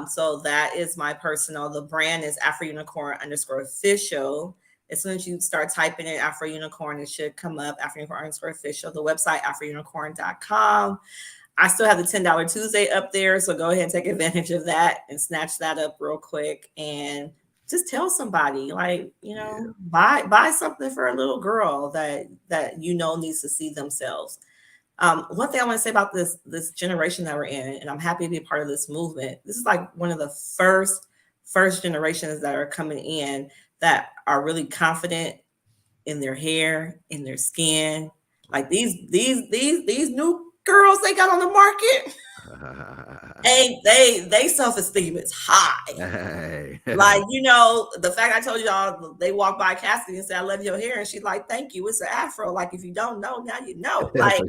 So that is my personal. The brand is AfroUnicorn_official. As soon as you start typing in AfroUnicorn, it should come up, AfroUnicorn_official. The website, AfroUnicorn.com. I still have the $10 Tuesday up there, so go ahead and take advantage of that and snatch that up real quick. And just tell somebody, like, you know, buy something for a little girl that you know needs to see themselves. One thing I want to say about this generation that we're in, and I'm happy to be a part of this movement. This is like one of the first generations that are coming in that are really confident in their hair, in their skin. Like these new girls they got on the market. And they self-esteem is high. Hey. Like, you know, the fact I told y'all, they walked by Cassidy and said, I love your hair. And she's like, thank you. It's an afro. Like, if you don't know, now you know. Like,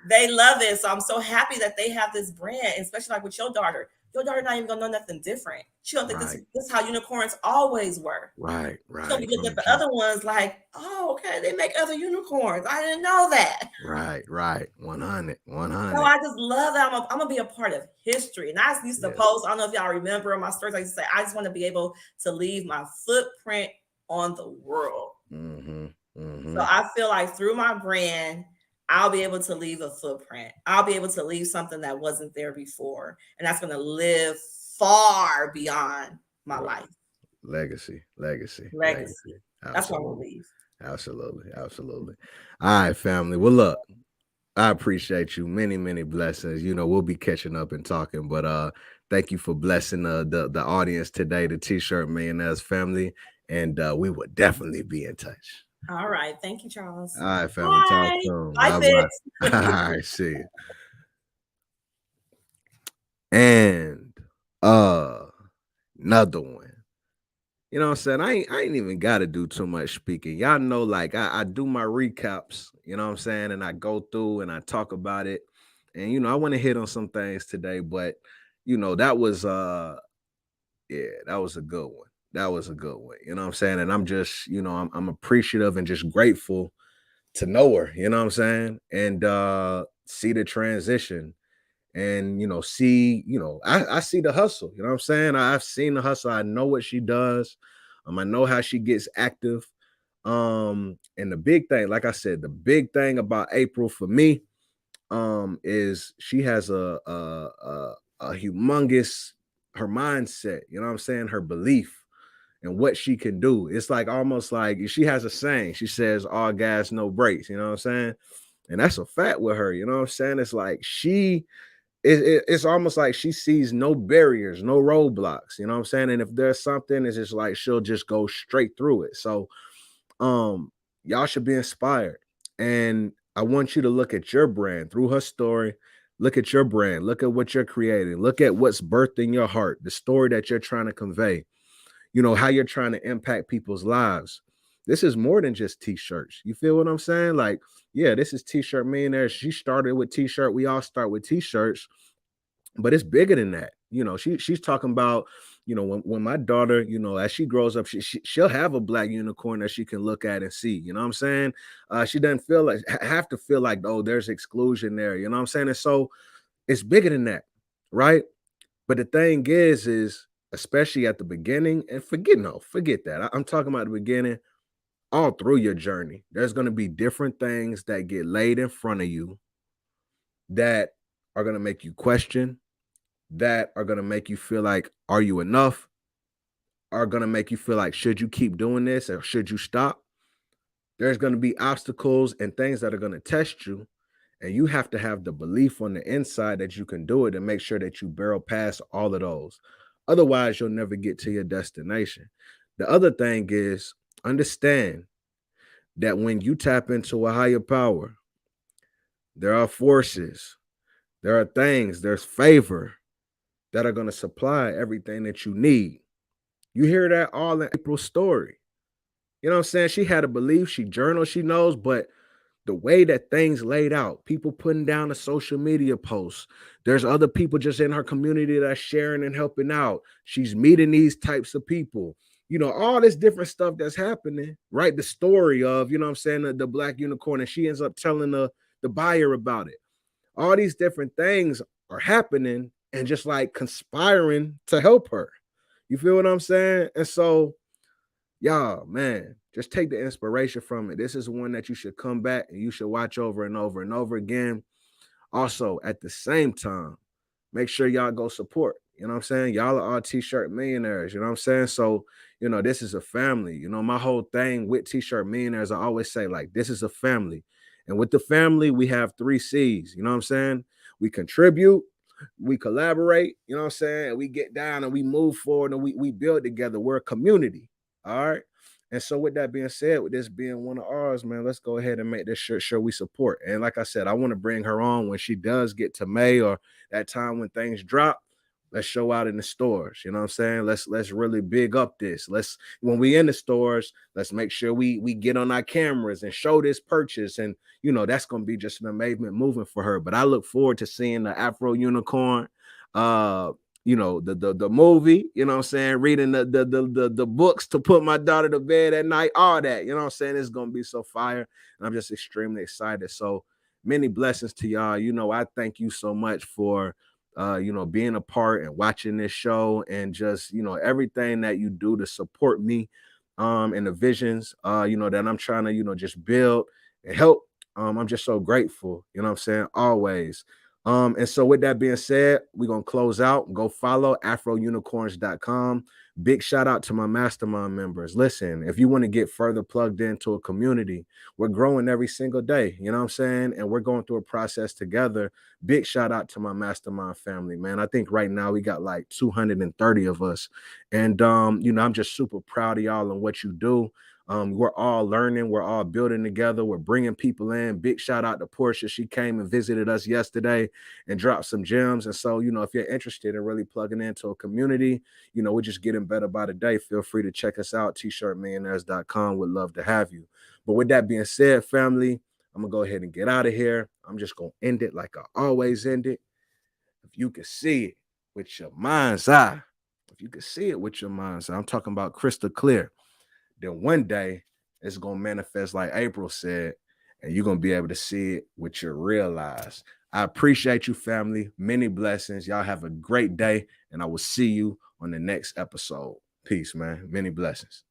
they love it. So I'm so happy that they have this brand, especially like with your daughter. Your daughter not even gonna know nothing different. She don't think this is how unicorns always were. Right. She's gonna be looking at the other ones like, oh, okay, they make other unicorns. I didn't know that. Right. 100. So I just love that. I'm gonna be a part of history. And I used to post, I don't know if y'all remember my stories. I used to say, I just want to be able to leave my footprint on the world. Mm-hmm. So Mm-hmm. I feel like through my brand, I'll be able to leave a footprint. I'll be able to leave something that wasn't there before. And that's going to live far beyond my Right. life. Legacy, legacy, legacy. Legacy. That's what I'm going Absolutely. to leave. Absolutely. Absolutely. All right, family. Well, look, I appreciate you. Many, many blessings. You know, we'll be catching up and talking, but thank you for blessing the audience today, the T-shirt Millionaires family, and we will definitely be in touch. All right. Thank you, Charles. All right, family. Talk Bye. soon. Bye, Bye bye. Fitz. All right, see you. And uh another one. You know what I'm saying? I ain't even gotta do too much speaking. Y'all know, like I do my recaps, you know what I'm saying, and I go through and I talk about it. And I want to hit on some things today, but that was yeah, that was a good one. That was a good one. You know what I'm saying? And I'm just, I'm appreciative and just grateful to know her, you know what I'm saying? And see the transition and see, I see the hustle, you know what I'm saying? I've seen the hustle. I know what she does. I know how she gets active. And the big thing, like I said, the big thing about April for me is she has a humongous her mindset, you know what I'm saying, her belief and what she can do. It's like almost like she has a saying. She says all gas no brakes, you know what I'm saying? And that's a fact with her, you know what I'm saying? It's like it's almost like she sees no barriers, no roadblocks, you know what I'm saying? And if there's something, it's just like she'll just go straight through it. So y'all should be inspired. And I want you to look at your brand through her story. Look at your brand, look at what you're creating, look at what's birthed in your heart, the story that you're trying to convey, how you're trying to impact people's lives. This is more than just t-shirts. You feel what I'm saying? Like, yeah, this is T-shirt Millionaires. She started with t-shirt. We all start with t-shirts, but it's bigger than that. She's talking about, when my daughter, as she grows up, she'll have a black unicorn that she can look at and see. You know what I'm saying? She doesn't feel like have to feel like, oh, there's exclusion there. You know what I'm saying? And so it's bigger than that, right? But the thing is especially at the beginning, and forget that. I'm talking about the beginning, all through your journey. There's going to be different things that get laid in front of you that are going to make you question, that are going to make you feel like, are you enough? Are going to make you feel like, should you keep doing this or should you stop? There's going to be obstacles and things that are going to test you. And you have to have the belief on the inside that you can do it and make sure that you barrel past all of those. Otherwise, you'll never get to your destination. The other thing is understand that when you tap into a higher power, there are forces, there are things, there's favor that are going to supply everything that you need. You hear that all in April's story. You know what I'm saying? She had a belief, she journaled, she knows, but the way that things laid out, people putting down the social media posts, there's other people just in her community that's sharing and helping out. She's meeting these types of people. All this different stuff that's happening, right? The story of, you know what I'm saying, the black unicorn, and she ends up telling the buyer about it. All these different things are happening and just like conspiring to help her. You feel what I'm saying? And so, y'all, man, just take the inspiration from it. This is one that you should come back and you should watch over and over and over again. Also, at the same time, make sure y'all go support. You know what I'm saying? Y'all are all T-shirt millionaires. You know what I'm saying? So, this is a family. My whole thing with T-shirt millionaires, I always say, like, this is a family. And with the family, we have 3 C's. You know what I'm saying? We contribute, we collaborate, you know what I'm saying? And we get down and we move forward and we build together. We're a community. All right. And so, with that being said, with this being one of ours, man, let's go ahead and make this sure we support. And like I said, I want to bring her on when she does get to May or that time when things drop. Let's show out in the stores. You know what I'm saying? Let's really big up this. Let's when we in the stores, let's make sure we get on our cameras and show this purchase. And that's gonna be just an amazing movement for her. But I look forward to seeing the AfroUnicorn the movie, you know what I'm saying, reading the books to put my daughter to bed at night, all that, you know what I'm saying, it's gonna be so fire, and I'm just extremely excited. So many blessings to y'all. I thank you so much for being a part and watching this show and just everything that you do to support me. and the visions, that I'm trying to, just build and help. I'm just so grateful, you know what I'm saying? Always. And so with that being said, we're gonna close out. Go follow AfroUnicorns.com. Big shout out to my mastermind members. Listen, if you want to get further plugged into a community, we're growing every single day, you know what I'm saying? And we're going through a process together. Big shout out to my mastermind family, man. I think right now we got like 230 of us. And I'm just super proud of y'all and what you do. We're all learning, we're all building together, we're bringing people in. Big shout out to Portia. She came and visited us yesterday and dropped some gems. And so, if you're interested in really plugging into a community, we're just getting better by the day. Feel free to check us out, t-shirtmillionaires.com. Would love to have you. But with that being said, family, I'm gonna go ahead and get out of here. I'm just gonna end it like I always end it. If you can see it with your mind's eye, I'm talking about crystal clear, then one day it's going to manifest like April said, and you're going to be able to see it with your real eyes. I appreciate you, family. Many blessings. Y'all have a great day, and I will see you on the next episode. Peace, man. Many blessings.